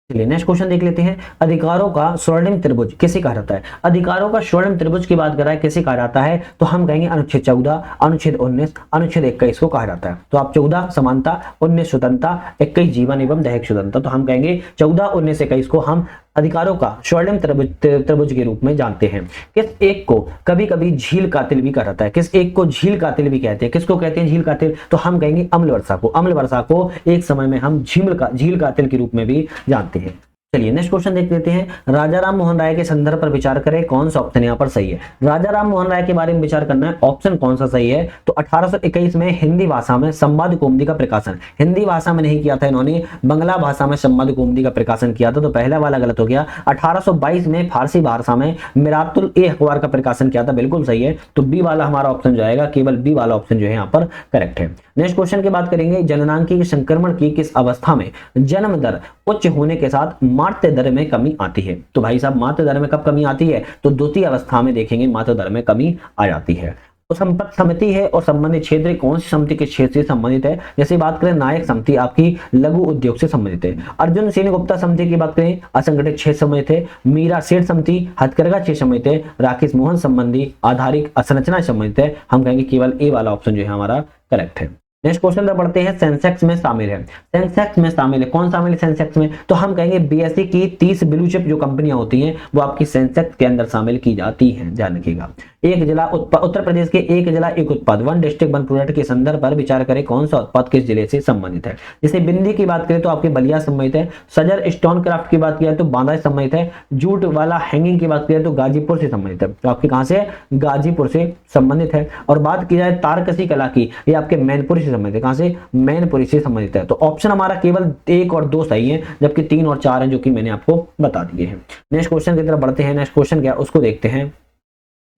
Speaker 1: चलिए नेक्स्ट क्वेश्चन देख लेते हैं, अधिकारों का स्वर्णिम त्रिभुज किसे कहा जाता है। अधिकारों का स्वर्णिम त्रिभुज की बात कर रहा है, किसे कहा जाता है, तो हम कहेंगे अनुच्छेद 14, अनुच्छेद 19, अनुच्छेद 21 को कहा जाता है। तो आप 14 समानता, 19 स्वतंत्रता, 21 जीवन एवं दैहिक स्वतंत्रता। तो हम कहेंगे 14, 19, 21 को हम अधिकारों का स्वर्णिम त्रिभुज के रूप में जानते हैं। किस एक को कभी कभी झील कातिल भी कहा जाता है, किस एक को झील कातिल भी कहते हैं। किसको कहते हैं झील कातिल, तो हम कहेंगे अम्ल वर्षा को। अम्ल वर्षा को एक समय में हम झील कातिल के रूप में भी जानते हैं। चलिए नेक्स्ट क्वेश्चन देख लेते हैं। राजा राम मोहन राय के संदर्भ पर विचार करें, कौन सा ऑप्शन यहाँ पर सही है। राजा राम मोहन राय के बारे में विचार करना है, ऑप्शन कौन सा सही है। तो 1821 में हिंदी भाषा में संवाद कौमुदी का प्रकाशन, हिंदी भाषा में नहीं किया था इन्होंने, बंगला भाषा में संवाद कौमुदी का प्रकाशन किया था, तो पहला वाला गलत हो गया। 1822 में फारसी भाषा में मिरातुल ए अखबार का प्रकाशन किया था, बिल्कुल सही है। तो बी वाला हमारा ऑप्शन जो आएगा, केवल बी वाला ऑप्शन जो है यहाँ पर करेक्ट है। नेक्स्ट क्वेश्चन की बात करेंगे, जननांगी संक्रमण की किस अवस्था में जन्म दर उच्च होने के साथ मातृ दर में कमी आती है। तो भाई साहब मातृ दर में कब कमी आती है, तो द्वितीय अवस्था में देखेंगे मातृ दर में कमी आ जाती है। तो संपत्ति समिति है और संबंधित क्षेत्र कौन सी समिति के क्षेत्र से संबंधित है। जैसे बात करें नायक समिति आपकी लघु उद्योग से संबंधित है। अर्जुन सेन गुप्ता समिति की बात करें असंगठित क्षेत्र संबंधित है। मीरा सेठ समिति हथकरघा क्षेत्र संबंधित है। राकेश मोहन संबंधी आधारिक असंरचना संबंधित है। हम कहेंगे केवल ए वाला ऑप्शन जो है हमारा करेक्ट है। नेक्स्ट क्वेश्चन पर बढ़ते हैं, सेंसेक्स में शामिल है, सेंसेक्स में शामिल है, कौन शामिल है सेंसेक्स में। तो हम कहेंगे बीएसई की 30 ब्लू चिप जो कंपनियां होती हैं वो आपकी सेंसेक्स के अंदर शामिल की जाती हैं, ध्यान रखिएगा। एक जिला उत्तर प्रदेश के एक जिला एक उत्पाद, वन डिस्ट्रिक्ट वन प्रोडक्ट के संदर्भ पर विचार करें, कौन सा उत्पाद किस जिले से संबंधित है। जैसे बिंदी की बात करें तो आपके बलिया संबंधित है। सजर स्टोन क्राफ्ट की बात किया तो बांदा से संबंधित है। जूट वाला हैंगिंग की बात किया तो गाजीपुर से संबंधित है, तो आपके कहां से, गाजीपुर से संबंधित है। और बात की जाए तारकसी कला की, ये आपके मैनपुरी से संबंधित है, कहां से, मैनपुरी से संबंधित है। तो ऑप्शन हमारा केवल 1 और 2 सही है, जबकि 3 और 4 है जो कि मैंने आपको बता दिए हैं। नेक्स्ट क्वेश्चन की तरफ बढ़ते हैं। नेक्स्ट क्वेश्चन क्या उसको देखते हैं।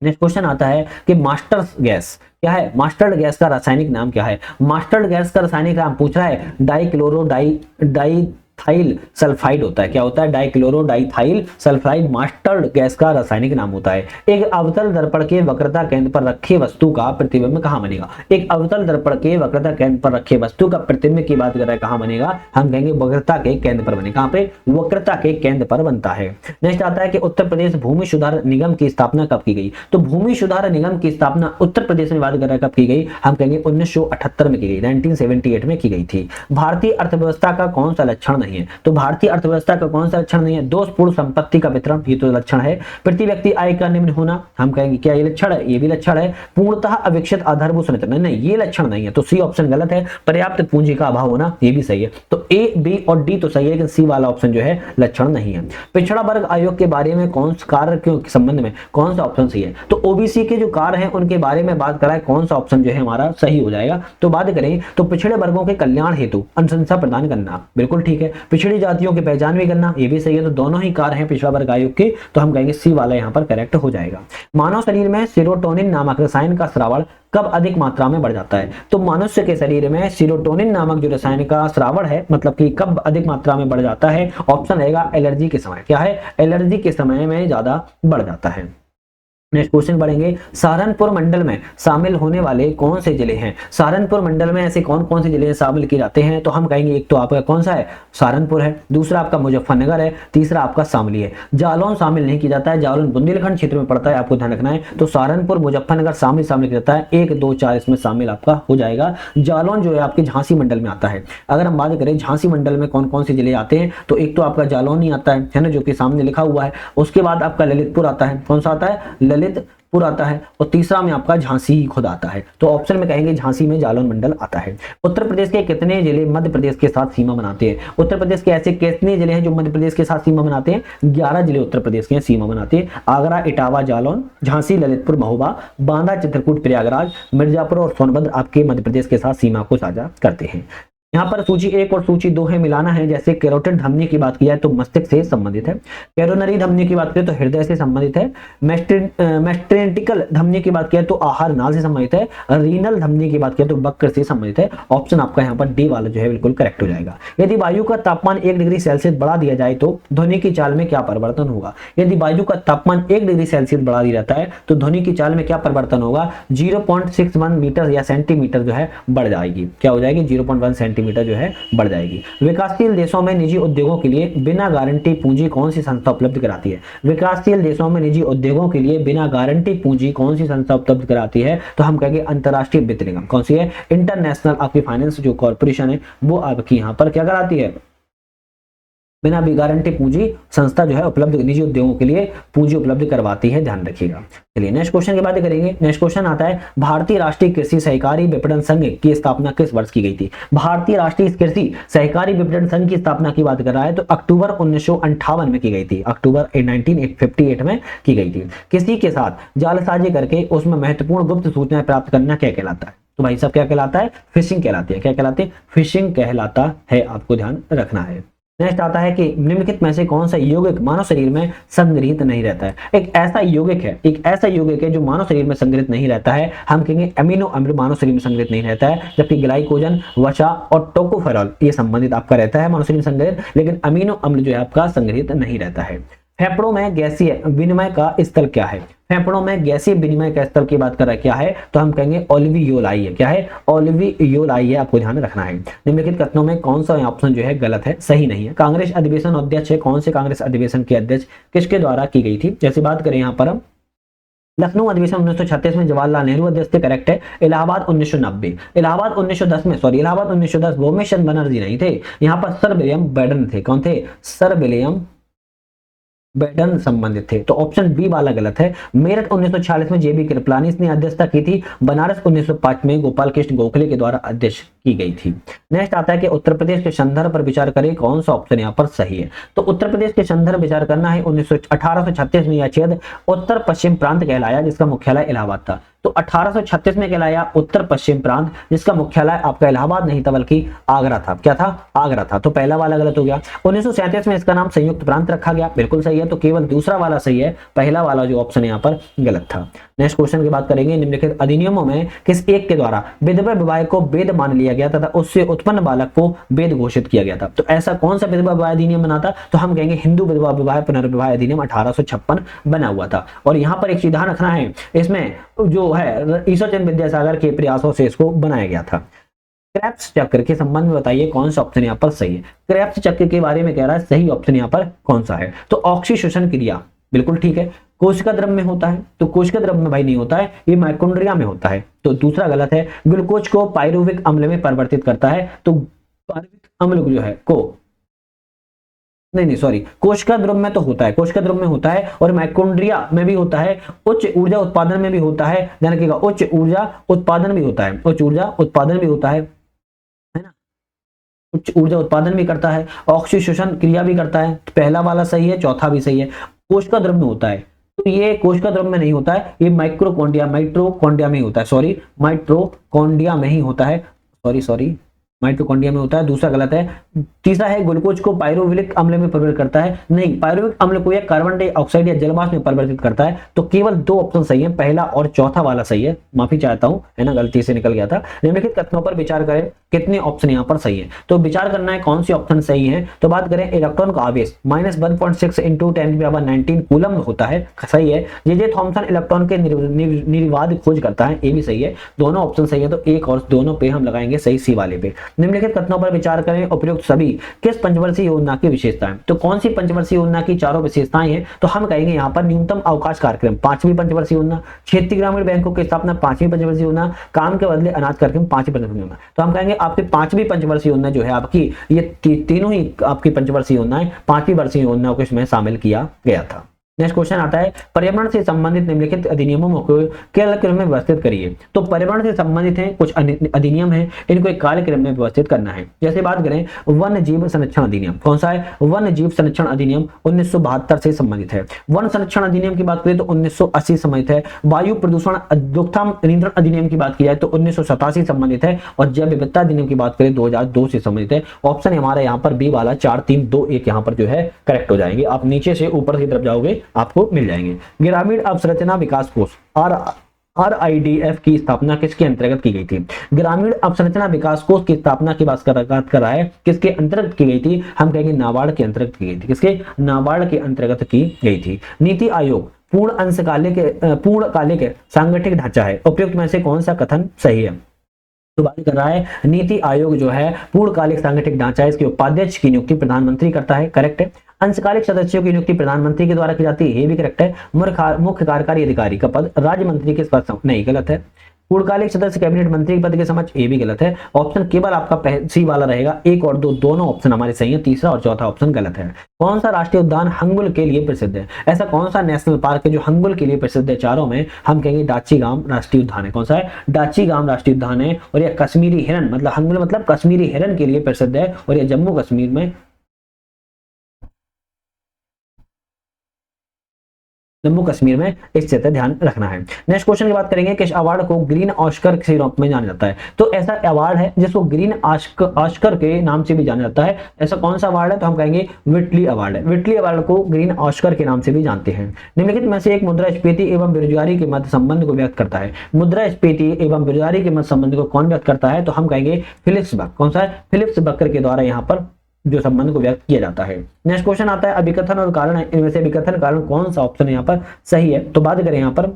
Speaker 1: नेक्स्ट क्वेश्चन आता है कि मास्टर्ड गैस क्या है, मास्टर्ड गैस का रासायनिक नाम क्या है। मास्टर्ड गैस का रासायनिक नाम पूछ रहा है, डाइक्लोरो डाइथाइल सल्फाइड होता है। क्या होता है, dichloro diethyl sulphide mastered gas का रासायनिक नाम होता है। एक अवतल दर्पण के वक्रता केंद्र पर रखे वस्तु का प्रतिबिंब कहां बनेगा। एक अवतल दर्पण के वक्रता केंद्र पर रखे वस्तु का प्रतिबिंब की बात कर रहा है, कहां बनेगा, हम कहेंगे वक्रता के केंद्र पर बनेगा। कहां पे, वक्रता के केंद्र पर बनता है। नेक्स्ट आता है कि उत्तर प्रदेश भूमि सुधार निगम की स्थापना कब की गई। तो भूमि सुधार निगम की स्थापना उत्तर प्रदेश में बात कर रहा है कब की गई, हम कहेंगे 1978 में की गई, 1978 में की गई थी। भारतीय अर्थव्यवस्था का कौन सा लक्षण नहीं है। तो भारतीय अर्थव्यवस्था का कौन सा लक्षण नहीं है, दोषपूर्ण संपत्ति का वितरण, ये तो लक्षण है। प्रति व्यक्ति आय का निम्न होना, हम कहेंगे क्या ये लक्षण है, ये भी लक्षण है। पूर्णतः अविकसित आधारभूत संरचना, नहीं ये लक्षण नहीं है, तो सी ऑप्शन गलत है। पर्याप्त पूंजी का अभाव होना, ये भी सही है। तो ए, बी और डी तो सही है, लेकिन सी वाला ऑप्शन जो है लक्षण नहीं है। पिछड़ा वर्ग आयोग के बारे में कौन सा कार्य के संबंध में कौन सा ऑप्शन सही है। तो ओबीसी के जो कार्य हैं उनके बारे में बात कराए, कौन सा ऑप्शन जो है हमारा सही हो जाएगा। तो बात करें तो पिछड़े वर्गों के कल्याण हेतु अनुशंसा प्रदान करना, बिल्कुल ठीक है। पिछड़ी जातियों की पहचान भी करना, ये भी सही है। तो दोनों ही कार्य हैं पिछड़ा वर्ग आयोग के, तो हम कहेंगे सी वाला यहाँ पर करेक्ट हो जाएगा। मानव शरीर में सेरोटोनिन नामक रसायन का स्रावण कब अधिक मात्रा में बढ़ जाता है। तो मनुष्य के शरीर में सेरोटोनिन नामक जो रसायन का स्रावण है, मतलब कि कब अधिक मात्रा में बढ़ जाता है, ऑप्शन रहेगा एलर्जी के समय। क्या है, एलर्जी के समय में ज्यादा बढ़ जाता है। नेक्स्ट क्वेश्चन बढ़ेंगे, सहारनपुर मंडल में शामिल होने वाले कौन से जिले हैं। सहारनपुर मंडल में ऐसे कौन कौन से जिले शामिल किए जाते हैं। तो हम कहेंगे एक तो आपका कौन सा है, सहारनपुर है, दूसरा आपका मुजफ्फरनगर है, तीसरा आपका शामली है। जालौन शामिल नहीं किया जाता है, जालौन बुंदेलखंड क्षेत्र में पड़ता है, आपको ध्यान रखना है। तो सहारनपुर, मुजफ्फरनगर, शामली शामिल किया जाता है। 1, 2, 4 इसमें शामिल आपका हो जाएगा। जालौन जो है आपके झांसी मंडल में आता है। अगर हम बात करें झांसी मंडल में कौन कौन से जिले आते हैं, तो एक तो आपका जालौन ही आता है ना, जो कि सामने लिखा हुआ है। उसके बाद आपका ललितपुर आता है, कौन सा आता है, ललितपुर आता है। और तीसरा में आपका झांसी ही खुद आता है। तो ऑप्शन में कहेंगे झांसी में जालौन मंडल आता है। उत्तर प्रदेश के कितने जिले मध्य प्रदेश के साथ सीमा बनाते हैं। उत्तर प्रदेश के ऐसे कितने जिले हैं जो मध्य प्रदेश के साथ सीमा बनाते हैं, 11 जिले उत्तर प्रदेश के सीमा बनाते हैं। आगरा, इटावा, जालौन, झांसी, ललितपुर, महोबा, बांदा, चित्रकूट, प्रयागराज, मिर्जापुर और सोनभद्र आपके मध्य प्रदेश के साथ सीमा को साझा करते हैं। यहाँ पर सूची 1 और सूची 2 है, मिलाना है। जैसे कैरोटिड धमनी की बात की जाए तो मस्तिष्क से संबंधित है। कैरोनरी धमनी की बात करें तो हृदय से संबंधित है। मेस्टेंटिकल धमनी की बात किया तो आहार नाल से संबंधित है। रीनल धमनी की बात किया तो वक्र से संबंधित है। ऑप्शन आपका यहाँ पर डी वाला जो है बिल्कुल करेक्ट हो जाएगा। यदि वायु का तापमान 1 डिग्री सेल्सियस बढ़ा दिया जाए तो ध्वनि की चाल में क्या परिवर्तन होगा। यदि वायु का तापमान 1 डिग्री सेल्सियस बढ़ा दिया जाता है तो ध्वनि की चाल में क्या परिवर्तन होगा, 0.61 मीटर या सेंटीमीटर जो है बढ़ जाएगी। क्या हो जाएगी, 0.1 सेंटीमीटर जो है बढ़ जाएगी। विकासशील देशों में निजी उद्योगों के लिए बिना गारंटी पूंजी कौन सी संस्था उपलब्ध कराती है। विकासशील देशों में निजी उद्योगों के लिए बिना गारंटी पूंजी कौन सी संस्था उपलब्ध कराती है। तो हम कहेंगे अंतरराष्ट्रीय वित्त निगम। कौन सी है, इंटरनेशनल आपकी फाइनेंस जो कॉर्पोरेशन है वो आपकी यहाँ पर क्या कराती है, बिना भी गारंटी पूंजी संस्था जो है उपलब्ध निजी उद्योगों के लिए पूंजी उपलब्ध करवाती है, ध्यान रखिएगा। चलिए नेक्स्ट क्वेश्चन की बात करेंगे। नेक्स्ट क्वेश्चन आता है, भारतीय राष्ट्रीय कृषि सहकारी विपणन संघ की स्थापना किस वर्ष की गई थी? भारतीय राष्ट्रीय कृषि सहकारी विपणन संघ की स्थापना की बात कर रहा है तो अक्टूबर 1958 में की गई थी, अक्टूबर 1958 में की गई थी। किसी के साथ जालसाजी करके उसमें महत्वपूर्ण गुप्त सूचनाएं प्राप्त करना क्या कहलाता है? तो भाई सब क्या कहलाता है? फिशिंग कहलाती है। क्या कहलाती है? फिशिंग कहलाता है, आपको ध्यान रखना है। नेक्स्ट आता है कि निम्नलिखित में से कौन सा यौगिक मानव शरीर में संग्रहित नहीं रहता है? एक ऐसा यौगिक है जो मानव शरीर में संग्रहित नहीं रहता है, हम कहेंगे अमीनो अम्ल मानव शरीर में संग्रहित नहीं रहता है, जबकि ग्लाइकोजन, वसा और टोकोफेरॉल ये संबंधित आपका रहता है मानव शरीर में संग्रहित, लेकिन अमीनो अम्ल जो है आपका संग्रहित नहीं रहता है। फेफड़ों में गैसीय विनिमय का स्थल क्या है? फेफड़ों में गैसीय विनिमय का स्थल की बात कर रहा है क्या है? तो हम कहेंगे ओल्वियोलाई है। क्या है? ओल्वियोलाई है, आपको ध्यान रखना है। निम्नलिखित कथनों में कौन सा ऑप्शन जो है गलत है, सही नहीं है? कांग्रेस अधिवेशन अध्यक्ष है, कौन से कांग्रेस अधिवेशन के अध्यक्ष किसके द्वारा की गई थी? जैसे बात करें यहाँ पर हम लखनऊ अधिवेशन 1936 में जवाहरलाल नेहरू अध्यक्ष थे, करेक्ट है। इलाहाबाद 1990, इलाहाबाद 1910 भूमेश चंद्र बनर्जी नहीं थे, यहाँ पर सर विलियम बेडन थे। कौन थे? सर विलियम बेडन संबंधित थे, तो ऑप्शन बी वाला गलत है। मेरठ 1946 में जेबी कृपलानी ने अध्यक्षता की थी, बनारस 1905 में गोपाल कृष्ण गोखले के द्वारा अध्यक्ष की गई थी। नेक्स्ट आता है कि उत्तर प्रदेश के संदर्भ पर विचार करें, कौन सा ऑप्शन यहाँ पर सही है? तो उत्तर प्रदेश के संदर्भ विचार करना है। 1836 में यह क्षेत्र उत्तर पश्चिम प्रांत कहलाया, जिसका मुख्यालय इलाहाबाद था। तो 1836 में कहलाया उत्तर पश्चिम प्रांत, जिसका मुख्यालय आपका इलाहाबाद नहीं था बल्कि आगरा था। क्या था? आगरा था, तो पहला वाला गलत हो गया। 1937 में इसका नाम संयुक्त प्रांत रखा गया, बिल्कुल सही है, तो केवल दूसरा वाला सही है, पहला वाला जो ऑप्शन यहाँ पर गलत था। नेक्स्ट क्वेश्चन की बात करेंगे। निम्नलिखित अधिनियमों में किस एक के द्वारा विधवा विवाह को वेद मान लिया गया तथा उससे उत्पन्न बालक को वेद घोषित किया गया था? तो ऐसा कौन सा विधवा विवाह अधिनियम बना था? तो हम कहेंगे हिंदू विधवा विवाह पुनर्विवाह अधिनियम 1856 बना हुआ था। और यहाँ पर एक चीज ध्यान रखना है, इसमें जो है ईश्वरचंद्र विद्यासागर के प्रयासों से इसको बनाया गया था। क्रेब्स चक्र के संबंध में बताइए कौन सा ऑप्शन यहाँ पर सही है? क्रेब्स चक्र के बारे में कह रहा है, सही ऑप्शन यहाँ पर कौन सा है? तो ऑक्सीशोषण क्रिया बिल्कुल ठीक है। कोशिका द्रव्य में होता है, तो कोशिका द्रव्य में भाई नहीं होता है, ये माइटोकॉन्ड्रिया में होता है, तो दूसरा गलत है। ग्लूकोज को पायरुविक अम्ल में परिवर्तित करता है, तो पायरुविक अम्ल जो है को नहीं सॉरी, कोशिका द्रव्य में तो होता है, कोशिका द्रव्य में होता है और माइटोकॉन्ड्रिया में भी होता है, उच्च ऊर्जा उत्पादन में भी होता है, ध्यान रखिएगा, उच्च ऊर्जा उत्पादन भी होता है, उच्च ऊर्जा उत्पादन भी होता है ना, उच्च ऊर्जा उत्पादन भी करता है, ऑक्सीशोषण क्रिया भी करता है। तो पहला वाला सही है, चौथा भी सही है। कोशिका द्रव्य में होता है, तो ये कोशिका द्रव्य में नहीं होता है, ये माइटोकॉन्ड्रिया में होता है, सॉरी माइटोकॉन्ड्रिया में ही होता है, सॉरी माइटोकॉन्ड्रिया में होता है, दूसरा गलत है। तीसरा है ग्लूकोज को पायरुविक अम्ल में परिवर्तित करता है, नहीं, पायरुविक अम्ल को यह कार्बन डाइऑक्साइड या जलवाष्प में परिवर्तित करता है, तो केवल दो ऑप्शन सही है, पहला और चौथा वाला सही है। माफी चाहता हूं, है ना, गलती से निकल गया था। निम्नलिखित कथनों पर विचार करें, कितने ऑप्शन यहाँ पर सही है? तो विचार करना है कौन सी ऑप्शन सही है। तो बात करें इलेक्ट्रॉन का आवेश -1.6 × 10⁻19 कूलम होता है, सही है। जे थॉमसन इलेक्ट्रॉन के निर्वाध खोज करता है, ये भी सही है, दोनों ऑप्शन सही है, तो एक और दोनों पे हम लगाएंगे सही, सी वाले पे। निम्नलिखित कथनों पर विचार करें, उपयुक्त सभी किस पंचवर्षीय योजना की विशेषताएं? तो कौन सी पंचवर्षीय योजना की चारों विशेषताएं हैं? तो हम कहेंगे यहाँ पर न्यूनतम अवकाश कार्यक्रम 5वीं पंचवर्षीय योजना, क्षेत्रीय ग्रामीण बैंकों की स्थापना 5वीं पंचवर्षीय योजना, काम के बदले अनाज कार्यक्रम 5वीं पंचवर्षीय योजना। तो हम कहेंगे आपकी 5वीं पंचवर्षीय योजना जो है आपकी, ये तीनों ही आपकी पंचवर्षीय योजनाएं 5वीं वर्षीय योजना को इसमें शामिल किया गया था। नेक्स्ट क्वेश्चन आता है, पर्यावरण से संबंधित निम्नलिखित अधिनियमों को कालक्रम में व्यवस्थित करिए। तो पर्यावरण से संबंधित है कुछ अधिनियम है, इनको एक कालक्रम में व्यवस्थित करना है। जैसे बात करें वन्य जीव संरक्षण अधिनियम, कौन सा है? वन्य जीव संरक्षण अधिनियम 1972 से संबंधित है। वन संरक्षण अधिनियम की बात करें तो 1980 संबंधित है। वायु प्रदूषण रोकथाम नियंत्रण अधिनियम की बात की जाए तो 1987 संबंधित है, और जैव विविधता अधिनियम की बात करें 2002 से संबंधित है। ऑप्शन हमारा यहाँ पर बी वाला 4 3 2 1 यहाँ पर जो है करेक्ट हो जाएंगे। आप नीचे से ऊपर की तरफ जाओगे आपको मिल जाएंगे। ग्रामीण अवसंरचना विकास कोष RIDF की स्थापना किसके अंतर्गत की गई थी? ग्रामीण अवसंरचना विकास कोष की स्थापना की बात कर रहा है, किसके अंतर्गत की गई थी? हम कहेंगे नाबार्ड के अंतर्गत की गई थी। किसके? नाबार्ड के अंतर्गत की गई थी। नीति आयोग पूर्णकालिक सांगठनिक ढांचा है, उपयुक्त में से कौन सा कथन सही है? तो बात कर रहा है नीति आयोग जो है पूर्णकालिक सांगठनिक ढांचा है, इसके उपाध्यक्ष की नियुक्ति प्रधानमंत्री करता है, करेक्ट है। अंशकालिक सदस्यों की नियुक्ति प्रधानमंत्री के द्वारा की जाती है, ये भी करेक्ट है। मुख्य कार्यकारी अधिकारी का पद राज्य मंत्री के पास, नहीं, गलत है। पूर्णकालिक सदस्य कैबिनेट मंत्री पद के समक्ष, ये भी गलत है। ऑप्शन केवल आपका सी वाला रहेगा, एक और दो दोनों ऑप्शन हमारे सही है, तीसरा और चौथा ऑप्शन गलत है। कौन सा राष्ट्रीय उद्यान हंगुल के लिए प्रसिद्ध है? ऐसा कौन सा नेशनल पार्क है जो हंगुल के लिए प्रसिद्ध है? चारों में हम कहेंगे डाचीगाम राष्ट्रीय उद्यान है। कौन सा है? डाचीगाम राष्ट्रीय उद्यान है। और यह कश्मीरी हिरन मतलब हंगुल मतलब कश्मीरी हिरन के लिए प्रसिद्ध है और यह जम्मू कश्मीर में स्थित है, ध्यान रखना है। नेक्स्ट क्वेश्चन की बात करेंगे, किस अवार्ड को ग्रीन ऑस्कर के रूप में जाना जाता है? तो ऐसा अवार्ड है जिसको ग्रीन ऑस्कर के नाम से भी जाना जाता है। ऐसा कौन सा अवार्ड है? तो हम कहेंगे विटली अवार्ड है। विटली अवार्ड को ग्रीन ऑस्कर के नाम से भी जानते हैं। निम्नलिखित में से एक मुद्रास्फीति एवं बेरोजगारी के मध्य संबंध को व्यक्त करता है। मुद्रास्फीति एवं बेरोजगारी के मध्य संबंध को कौन व्यक्त करता है? तो हम कहेंगे फिलिप्स बक। कौन सा है? फिलिप्स बकर के द्वारा यहाँ पर जो संबंध को व्यक्त किया जाता है। नेक्स्ट क्वेश्चन आता है अभिकथन और कारण है, इनमें से अभिकथन कारण कौन सा ऑप्शन यहाँ पर सही है? तो बात करें यहाँ पर,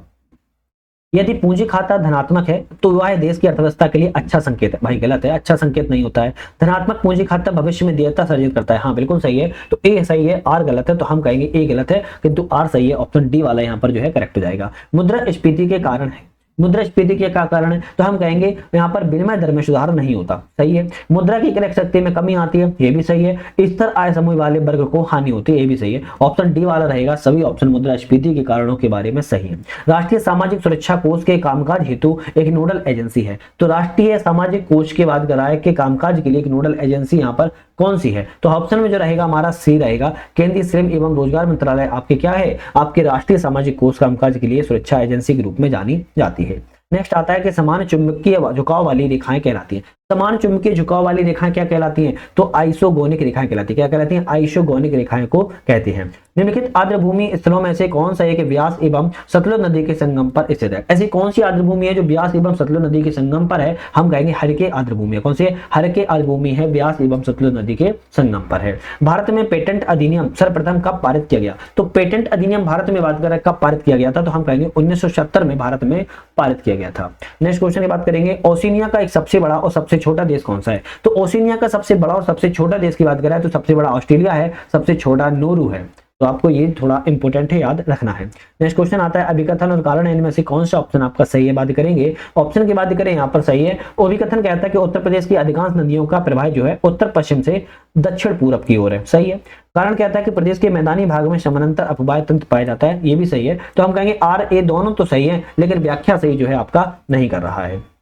Speaker 1: यदि पूंजी खाता धनात्मक है तो वह देश की अर्थव्यवस्था के लिए अच्छा संकेत है। भाई गलत है, अच्छा संकेत नहीं होता है। धनात्मक पूंजी खाता भविष्य में देयता सर्जित करता है। हाँ बिल्कुल सही है। तो ए सही है, आर गलत है, तो हम कहेंगे ए गलत है, किंतु आर सही है। ऑप्शन डी वाला यहाँ पर जो है करेक्ट हो जाएगा। मुद्रास्फीति के कारण है, मुद्रास्फीति के क्या कारण है? तो हम कहेंगे यहाँ पर विनिमय दर में सुधार नहीं होता। सही है। मुद्रा की क्रय शक्ति में कमी आती है, ये भी सही है। स्थिर आय समूह वाले वर्ग को हानि होती है, ये भी सही है। ऑप्शन डी वाला रहेगा। सभी ऑप्शन मुद्रास्फीति के कारणों के बारे में सही है। राष्ट्रीय सामाजिक सुरक्षा कोष के कामकाज हेतु एक नोडल एजेंसी है। तो राष्ट्रीय सामाजिक कोष के बाद गराय के कामकाज के लिए एक नोडल एजेंसी यहाँ पर कौन सी है? तो ऑप्शन में जो रहेगा हमारा सी रहेगा। केंद्रीय श्रम एवं रोजगार मंत्रालय आपके क्या है? आपके राष्ट्रीय सामाजिक कोष कामकाज के लिए सुरक्षा एजेंसी के रूप में जानी जाती है। नेक्स्ट आता है कि समान चुंबकीय झुकाव वाली रेखाएं कहलाती हैं। समान चुंबकीय झुकाव वाली रेखाएं क्या कहलाती हैं? तो आइसोगोनिक रेखाएं कहलाती है। क्या कहलाती हैं? आइसोगोनिक रेखाएं को कहते हैं। निम्नलिखित आर्द्रभूमि स्थलों में से कौन सा है कि व्यास एवं सतलुज नदी के संगम पर स्थित है? ऐसी कौन सी आर्द्रभूमि है जो व्यास एवं सतलुज नदी के संगम पर है? हम कहेंगे हरके आर्द्रभूमि है। कौन सी है? हरके आर्द्रभूमि है, व्यास एवं सतलुज नदी के संगम पर है। भारत में पेटेंट अधिनियम सर्वप्रथम कब पारित किया गया? तो पेटेंट अधिनियम भारत में बात करें कब पारित किया गया था? तो हम कहेंगे 1970 में भारत में पारित किया गया था। नेक्स्ट क्वेश्चन की बात करेंगे, ओशिनिया का एक सबसे बड़ा और सबसे छोटा देश कौन सा है? तो ओशिनिया का सबसे बड़ा और सबसे छोटा देश की बात करें तो सबसे बड़ा ऑस्ट्रेलिया है, सबसे छोटा नोरू है। तो आपको ये थोड़ा इंपॉर्टेंट है, याद रखना है। नेक्स्ट क्वेश्चन आता है अभिकथन और कारण, इनमें से कौन सा ऑप्शन आपका सही है? बात करेंगे ऑप्शन की बात करें यहाँ पर सही है। अभिकथन कहता है कि उत्तर प्रदेश की अधिकांश नदियों का प्रवाह जो है उत्तर पश्चिम से दक्षिण पूर्व की ओर है। सही है। कारण कहता है कि प्रदेश के मैदानी भाग में समानांतर अपवाय तंत्र पाया जाता है, ये भी सही है। तो हम कहेंगे आर ए दोनों तो सही है, लेकिन व्याख्या सही जो है आपका नहीं कर रहा है।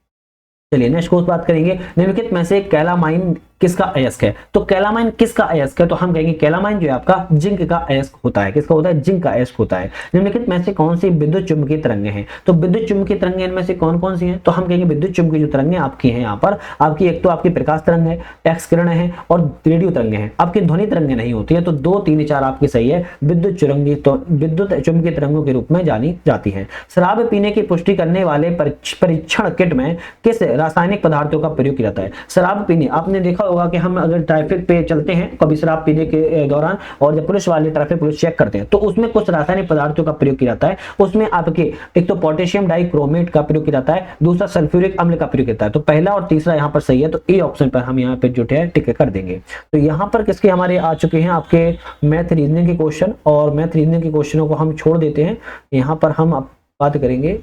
Speaker 1: चलिए नेक्स्ट क्वेश्चन बात करेंगे, निम्नलिखित में से कैलामाइन किसका अयस्क है? तो कैलामाइन किसका अयस्क है? तो हम कहेंगे कैलामाइन जो है आपका जिंक का अयस्क होता है। किसका होता है? जिंक का अयस्क होता है। निम्नलिखित में से कौन सी विद्युत चुंबकीय तरंगें हैं? तो विद्युत चुंबकीय तरंगें इनमें से कौन कौन सी हैं? तो हम कहेंगे विद्युत चुंबकीय जो तरंगें आपकी हैं यहाँ पर, आपकी एक तो आपकी प्रकाश तरंग है, एक्स किरणें हैं और रेडियो तरंगें हैं। आपकी ध्वनि तरंगें नहीं होती है। तो 2, 3, 4 आपकी सही है। विद्युत चुंबकीय तरंगों के रूप में जानी जाती है। शराब पीने की पुष्टि करने वाले परीक्षण किट में किस रासायनिक पदार्थों का प्रयोग किया जाता है? शराब पीने, आपने देखा होगा कि हम अगर ट्रैफिक पे चलते हैं कभी शराब पीने के दौरान, और जब पुलिस वाले ट्रैफिक पुलिस चेक करते हैं तो उसमें कुछ रासायनिक पदार्थों का प्रयोग किया जाता है। उसमें आपके एक तो पोटेशियम डाइक्रोमेट का प्रयोग किया जाता है, दूसरा सल्फ्यूरिक अम्ल का प्रयोग किया जाता है। तो पहला और तीसरा यहाँ पर सही है, तो ए ऑप्शन पर हम यहाँ पे जो है टिक कर देंगे। तो यहाँ पर किसके हमारे आ चुके हैं आपके मैथ रीजनिंग के क्वेश्चन, और मैथ रीजनिंग के क्वेश्चनों को हम छोड़ देते हैं। यहाँ पर हम बात करेंगे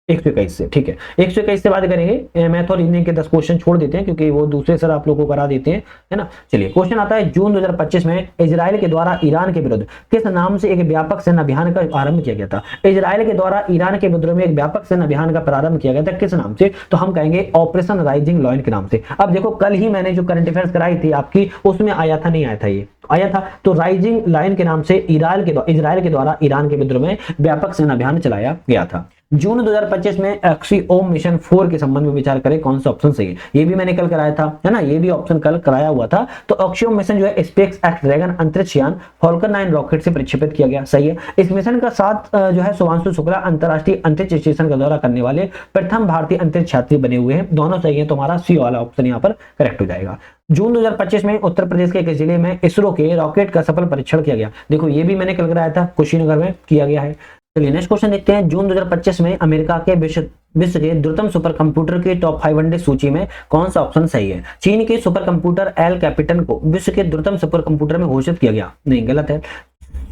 Speaker 1: 121 से। ठीक है, 121 से बात करेंगे। मैथ और रीजनिंग के 10 क्वेश्चन छोड़ देते हैं क्योंकि वो दूसरे सर आप लोगों को करा देते हैं, है ना। चलिए क्वेश्चन आता है, जून 2025 में इजराइल के द्वारा ईरान के विरुद्ध किस नाम से एक व्यापक सेना अभियान का आरंभ किया गया था? इजराइल के द्वारा ईरान के विरुद्ध में एक व्यापक सेना अभियान का प्रारंभ किया गया था, किस नाम से? तो हम कहेंगे ऑपरेशन राइजिंग लॉयन के नाम से। अब देखो कल ही मैंने जो करंट अफेयर्स कराई थी आपकी, उसमें आया था, नहीं आया था, ये आया था। तो राइजिंग लाइन के नाम से इजराइल के द्वारा ईरान के विरुद्ध में व्यापक सेना अभियान चलाया गया था। जून 2025 में एक्सियोम मिशन 4 के संबंध में विचार करें, कौन सा ऑप्शन सही है? ये भी मैंने कल कराया था, है ना, ये भी ऑप्शन कल कराया हुआ था। तो एक्सियोम मिशन जो है स्पेस एक्स ड्रैगन अंतरिक्ष यान फाल्कन 9 रॉकेट से प्रक्षेपित किया गया। सही है। इस मिशन का साथ जो है शुभांशु शुक्ला अंतरराष्ट्रीय अंतरिक्ष स्टेशन का दौरा करने वाले प्रथम भारतीय अंतरिक्ष यात्री बने हुए हैं। दोनों सही है, तो हमारा सी वाला ऑप्शन यहाँ पर करेक्ट हो जाएगा। जून 2025 में उत्तर प्रदेश के एक जिले में इसरो के रॉकेट का सफल परीक्षण किया गया। देखो ये भी मैंने कल कराया था, कुशीनगर में किया गया है। चलिए नेक्स्ट क्वेश्चन देखते हैं, जून 2025 में अमेरिका के विश्व के द्रुतम सुपर कंप्यूटर के टॉप 500 सूची में कौन सा ऑप्शन सही है? चीन के सुपर कंप्यूटर एल कैपिटन को विश्व के द्रुतम सुपर कंप्यूटर में घोषित किया गया। नहीं, गलत है।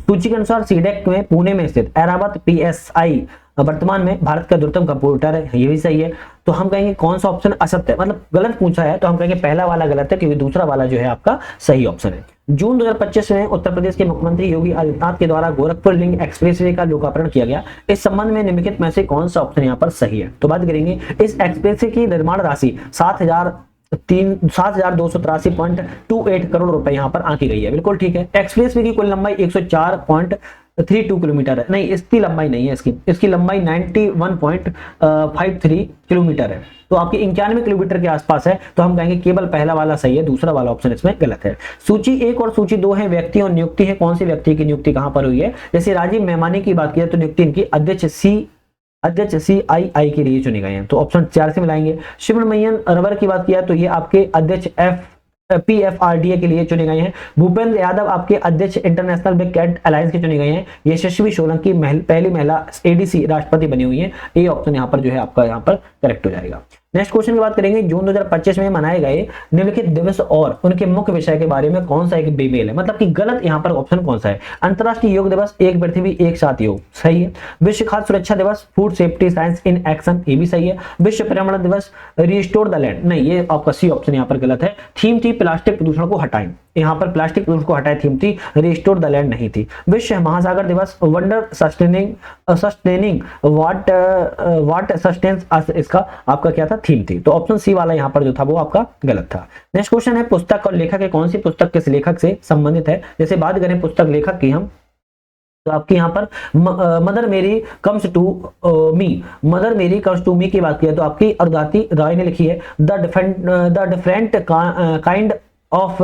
Speaker 1: सूची के अनुसार सीडेक में पुणे में स्थित एरावत PSI वर्तमान में भारत का द्रुतम कंप्यूटर है, ये भी सही है। तो हम कहेंगे कौन सा ऑप्शन असत्य है, मतलब गलत पूछा है, तो हम कहेंगे पहला वाला गलत है, क्योंकि दूसरा वाला जो है आपका सही ऑप्शन है। जून 2025 में उत्तर प्रदेश के मुख्यमंत्री योगी आदित्यनाथ के द्वारा गोरखपुर लिंक एक्सप्रेसवे का लोकार्पण किया गया। इस संबंध में निम्नलिखित में से कौन सा ऑप्शन यहाँ पर सही है? तो बात करेंगे इस एक्सप्रेसवे की निर्माण राशि 7,283.28 करोड़ रुपए यहाँ पर आंकी गई है। बिल्कुल ठीक है। एक्सप्रेसवे की कुल लंबाई 104.32 किलोमीटर है, नहीं इसकी लंबाई नहीं है, इसकी लंबाई 91.53 किलोमीटर है, तो आपकी 91 किलोमीटर के आसपास है। तो हम कहेंगे केवल पहला वाला सही है, दूसरा वाला ऑप्शन इसमें गलत है। सूची 1 और सूची 2 है व्यक्ति और नियुक्ति है। कौन सी व्यक्ति की नियुक्ति कहां पर हुई है? जैसे राजीव मेहमानी की बात की तो नियुक्ति इनकी अध्यक्ष CII के लिए चुने गए हैं, तो ऑप्शन 4 से मिलाएंगे। सुब्रमण्यम रबर की बात किया तो ये आपके अध्यक्ष PFRDA के लिए चुने गए हैं। भूपेंद्र यादव आपके अध्यक्ष इंटरनेशनल बिग कैट अलायंस के चुने गए हैं। यशस्वी सोलंकी पहली महिला ADC राष्ट्रपति बनी हुई है। ये ऑप्शन यहाँ पर जो है आपका यहाँ पर करेक्ट हो जाएगा। नेक्स्ट क्वेश्चन की बात करेंगे, जून 2025 में मनाए गए निम्नलिखित दिवस और उनके मुख्य विषय के बारे में कौन सा एक बेमेल है, मतलब कि गलत यहाँ पर ऑप्शन कौन सा है? अंतरराष्ट्रीय योग दिवस, एक पृथ्वी एक साथ योग, सही है। विश्व खाद्य सुरक्षा दिवस, food safety science in action, ये भी सही है। विश्व पर्यावरण दिवस, रिस्टोर द लैंड, नहीं ये आपका सी ऑप्शन यहाँ पर गलत है। थीम थी प्लास्टिक प्रदूषण को हटाएं, यहाँ पर प्लास्टिक प्रदूषण को हटाए थीम थी, रिस्टोर द लैंड नहीं थी। विश्व महासागर दिवस, वंडर सस्टेनिंग वाट सस्टेन्स, इसका आपका क्या था? थीम थी। तो ऑप्शन सी वाला यहाँ पर जो था वो आपका गलत था। नेक्स्ट क्वेश्चन है पुस्तक और लेखक है, कौन सी पुस्तक किस लेखक से संबंधित है? जैसे बात करें पुस्तक लेखक की हम, तो आपके यहाँ पर मदर मेरी कम्स टू मी की बात किया तो आपकी अरुंधति रॉय ने लिखी है। The different kind of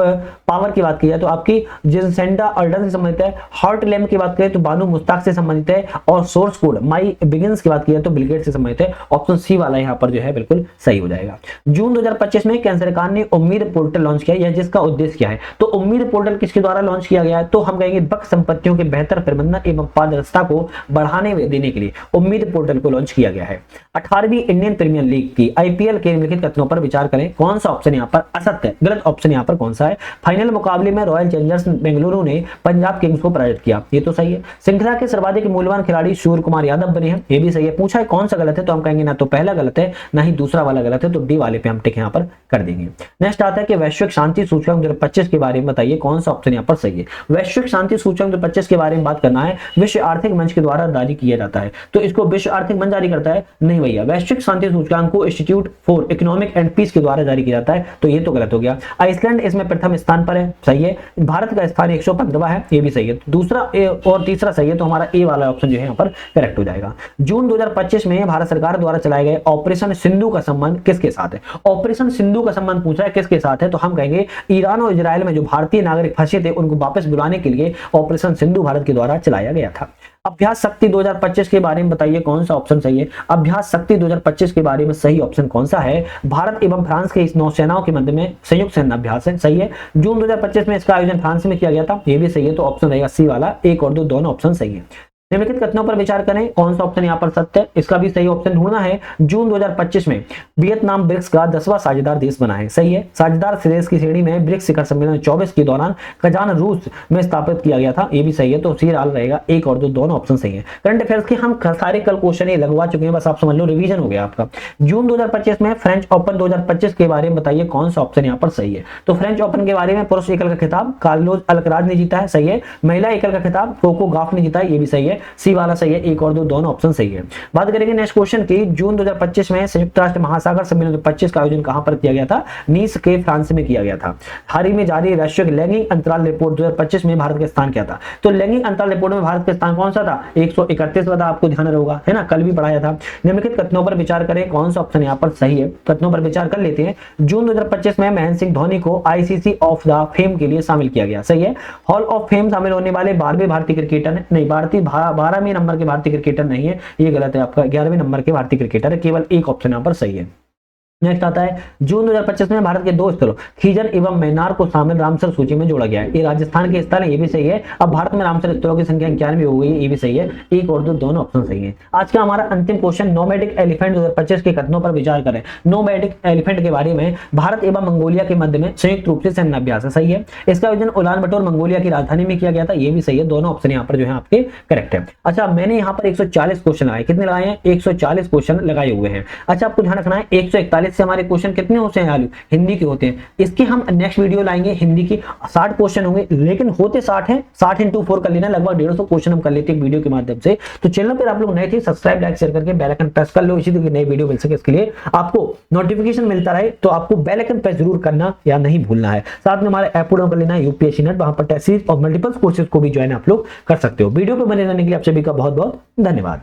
Speaker 1: power की बात की जाए तो आपकी जिनसेंडा अर्डन से संबंधित है। हॉट लैम्प की बात करें तो बानू मुश्ताक से संबंधित है। और सोर्स कोड माई बिगिंस की बात की जाए तो बिल गेट्स से संबंधित है। ऑप्शन सी वाला यहाँ पर जो है बिल्कुल सही हो जाएगा। जून 2025 में केंद्र सरकार ने उम्मीद पोर्टल लॉन्च किया, यह जिसका उद्देश्य क्या है? तो उम्मीद पोर्टल किसके द्वारा लॉन्च किया गया है? तो हम कहेंगे वक्फ संपत्तियों के बेहतर प्रबंधन एवं पारदर्शिता को बढ़ाने देने के लिए उम्मीद पोर्टल को लॉन्च किया गया है। 18वीं इंडियन प्रीमियर लीग की IPL के निम्नलिखित कथनों पर विचार करें, कौन सा ऑप्शन यहाँ पर असत्य है? गलत ऑप्शन यहाँ पर कौन सा है? फाइनल मुकाबले में रॉयल चैलेंजर्स बेंगलुरु ने पंजाब किंग्स को पराजित किया, ये तो सही है। श्रृंखला के सर्वाधिक मूल्यवान खिलाड़ी सूर्य कुमार यादव बने हैं, ये भी सही है। पूछा है कौन सा गलत है, तो हम कहेंगे ना तो पहला गलत है ना ही दूसरा वाला गलत है, तो डी वाले पे हम टिक यहाँ पर कर देंगे। नेक्स्ट आता है कि वैश्विक शांति सूचकांक 2025 के बारे में बताइए, कौन सा ऑप्शन यहाँ पर सही है? वैश्विक शांति सूचकांक 2025 के बारे में बात करना है, विश्व आर्थिक मंच के द्वारा जारी किया जाता है, तो इसको विश्व आर्थिक मंच जारी करता है? नहीं भैया, वैश्विक शांति सूचकांक को institute for economic and peace के द्वारा जारी किया जाता है, तो ये तो गलत हो गया। आइसलैंड इसमें प्रथम स्थान पर है, सही है। भारत का स्थान 115वां है, ये भी सही है। दूसरा और तीसरा सही है, तो हमारा ए वाला ऑप्शन जो है यहाँ पर करेक्ट हो जाएगा। जून 2025 में भारत सरकार द्वारा चलाए गए ऑपरेशन सिंधु का संबंध किसके साथ है? ऑपरेशन सिंधु का संबंध पूछा है किसके साथ है, तो हम कहेंगे ईरान और इजराइल में जो भारतीय नागरिक फंसे थे उनको वापस बुलाने के लिए ऑपरेशन सिंधु भारत के द्वारा चलाया गया था। अभ्यास शक्ति 2025 के बारे में बताइए, कौन सा ऑप्शन सही है? अभ्यास शक्ति 2025 के बारे में सही ऑप्शन कौन सा है? भारत एवं फ्रांस के इस नौसेनाओं के मध्य में संयुक्त सैन्य अभ्यास है, सही है। जून 2025 में इसका आयोजन फ्रांस में किया गया था, ये भी सही है, तो ऑप्शन रहेगा सी वाला। 1 और 2 दोनों ऑप्शन सही है। निम्नलिखित कथनों पर विचार करें, कौन सा ऑप्शन यहाँ पर सत्य है? इसका भी सही ऑप्शन ढूंढना है। जून 2025 में वियतनाम ब्रिक्स का 10वां साझेदार देश बना है, सही है। साझेदार देश की श्रेणी में ब्रिक्स शिखर सम्मेलन 24 के दौरान कजान रूस में स्थापित किया गया था, ये भी सही है, तो सी डाल रहेगा। 1 और 2 दोनों ऑप्शन सही है। करंट अफेयर्स के हम सारे कल क्वेश्चन ये लगवा चुके हैं, बस आप समझ लो रिवीजन हो गया आपका। जून 2025 में फ्रेंच ओपन 2025 के बारे में बताइए, कौन सा ऑप्शन यहाँ पर सही है? तो फ्रेंच ओपन के बारे में पुरुष एकल का खिताब कार्लोस अल्कराज ने जीता है, सही है। महिला एकल का खिताब कोको गॉफ ने जीता है, ये भी सही है। सी वाला सही है। 1 और 2 दोनों ऑप्शन सही है। बात करेंगे नेक्स्ट क्वेश्चन की। जून 2025 में संयुक्त राष्ट्र महासागर सम्मेलन 2025 का आयोजन कहां पर किया गया था? नीस के फ्रांस में किया गया था। हाल ही में जारी वैश्विक लैंगिक अंतराल रिपोर्ट 2025 में भारत का स्थान क्या था? तो लैंगिक अंतराल रिपोर्ट में भारत का स्थान कौन सा था? 131वां था, आपको ध्यान होगा, है ना, कल भी पढ़ाया था। निम्नलिखित कथनों पर विचार करें, कौन सा ऑप्शन यहाँ पर सही है? कथनों पर विचार कर लेते हैं। जून 2025 में महेंद्र सिंह धोनी को ICC ऑफ द फेम के लिए शामिल किया गया, सही है। हॉल ऑफ फेम शामिल होने वाले 12वें भारतीय क्रिकेटर है, नहीं 12वें नंबर के भारतीय क्रिकेटर नहीं है, ये गलत है आपका। 11वें नंबर के भारतीय क्रिकेटर है, केवल एक ऑप्शन यहाँ पर सही है। नेक्स्ट आता है जून 2025 में भारत के 2 स्थलों खीजन एवं मैनार को शामिल रामसर सूची में जोड़ा गया है। ये राजस्थान के स्थल है, ये भी सही है। अब भारत में रामसर स्थलों की संख्या 91 हो गई है, ये भी सही है। एक और दो दोनों ऑप्शन सही है। आज का हमारा अंतिम क्वेश्चन नोमैडिक एलिफेंट 2025 के कथनों पर विचार करें। नोमैडिक एलिफेंट के बारे में भारत एवं मंगोलिया के मध्य में संयुक्त रूप से सैन्याभ्यास है, सही है। इसका आयोजन उलान बटोर मंगोलिया की राजधानी में किया गया था, ये भी सही है। दोनों ऑप्शन यहाँ पर जो है आपके करेक्ट है। अच्छा, मैंने यहाँ पर 140 क्वेश्चन लगाए, कितने लगाए हैं? 140 क्वेश्चन लगाए हुए हैं। अच्छा, आपको ध्यान रखना है 141 से हमारे क्वेश्चन कितने होते हैं? हिंदी के होते हैं। इसके हम नेक्स्ट वीडियो लाएंगे, हिंदी की 60 क्वेश्चन होंगे, लेकिन होते 60 हैं। 60 × 4 कर लेना, लगभग 150 क्वेश्चन हम कर लेते हैं वीडियो के माध्यम से। तो चैनल पर आप लोग नए थे, सब्सक्राइब लाइक शेयर करके बेल आइकन प्रेस कर लो, इसी तरह की नई वीडियो मिल सके इसके लिए आपको नोटिफिकेशन मिलता रहे। तो आपको बेल आइकन प्रेस जरूर करना या नहीं भूलना है। साथ में हमारे ऐप डाउनलोड कर लेना है यूपीएससी नेट, वहां पर टेस्ट सीरीज और मल्टीपल कोर्सेज को भी ज्वाइन आप लोग कर सकते हो। वीडियो पे बने रहने के लिए आप सभी का बहुत बहुत धन्यवाद।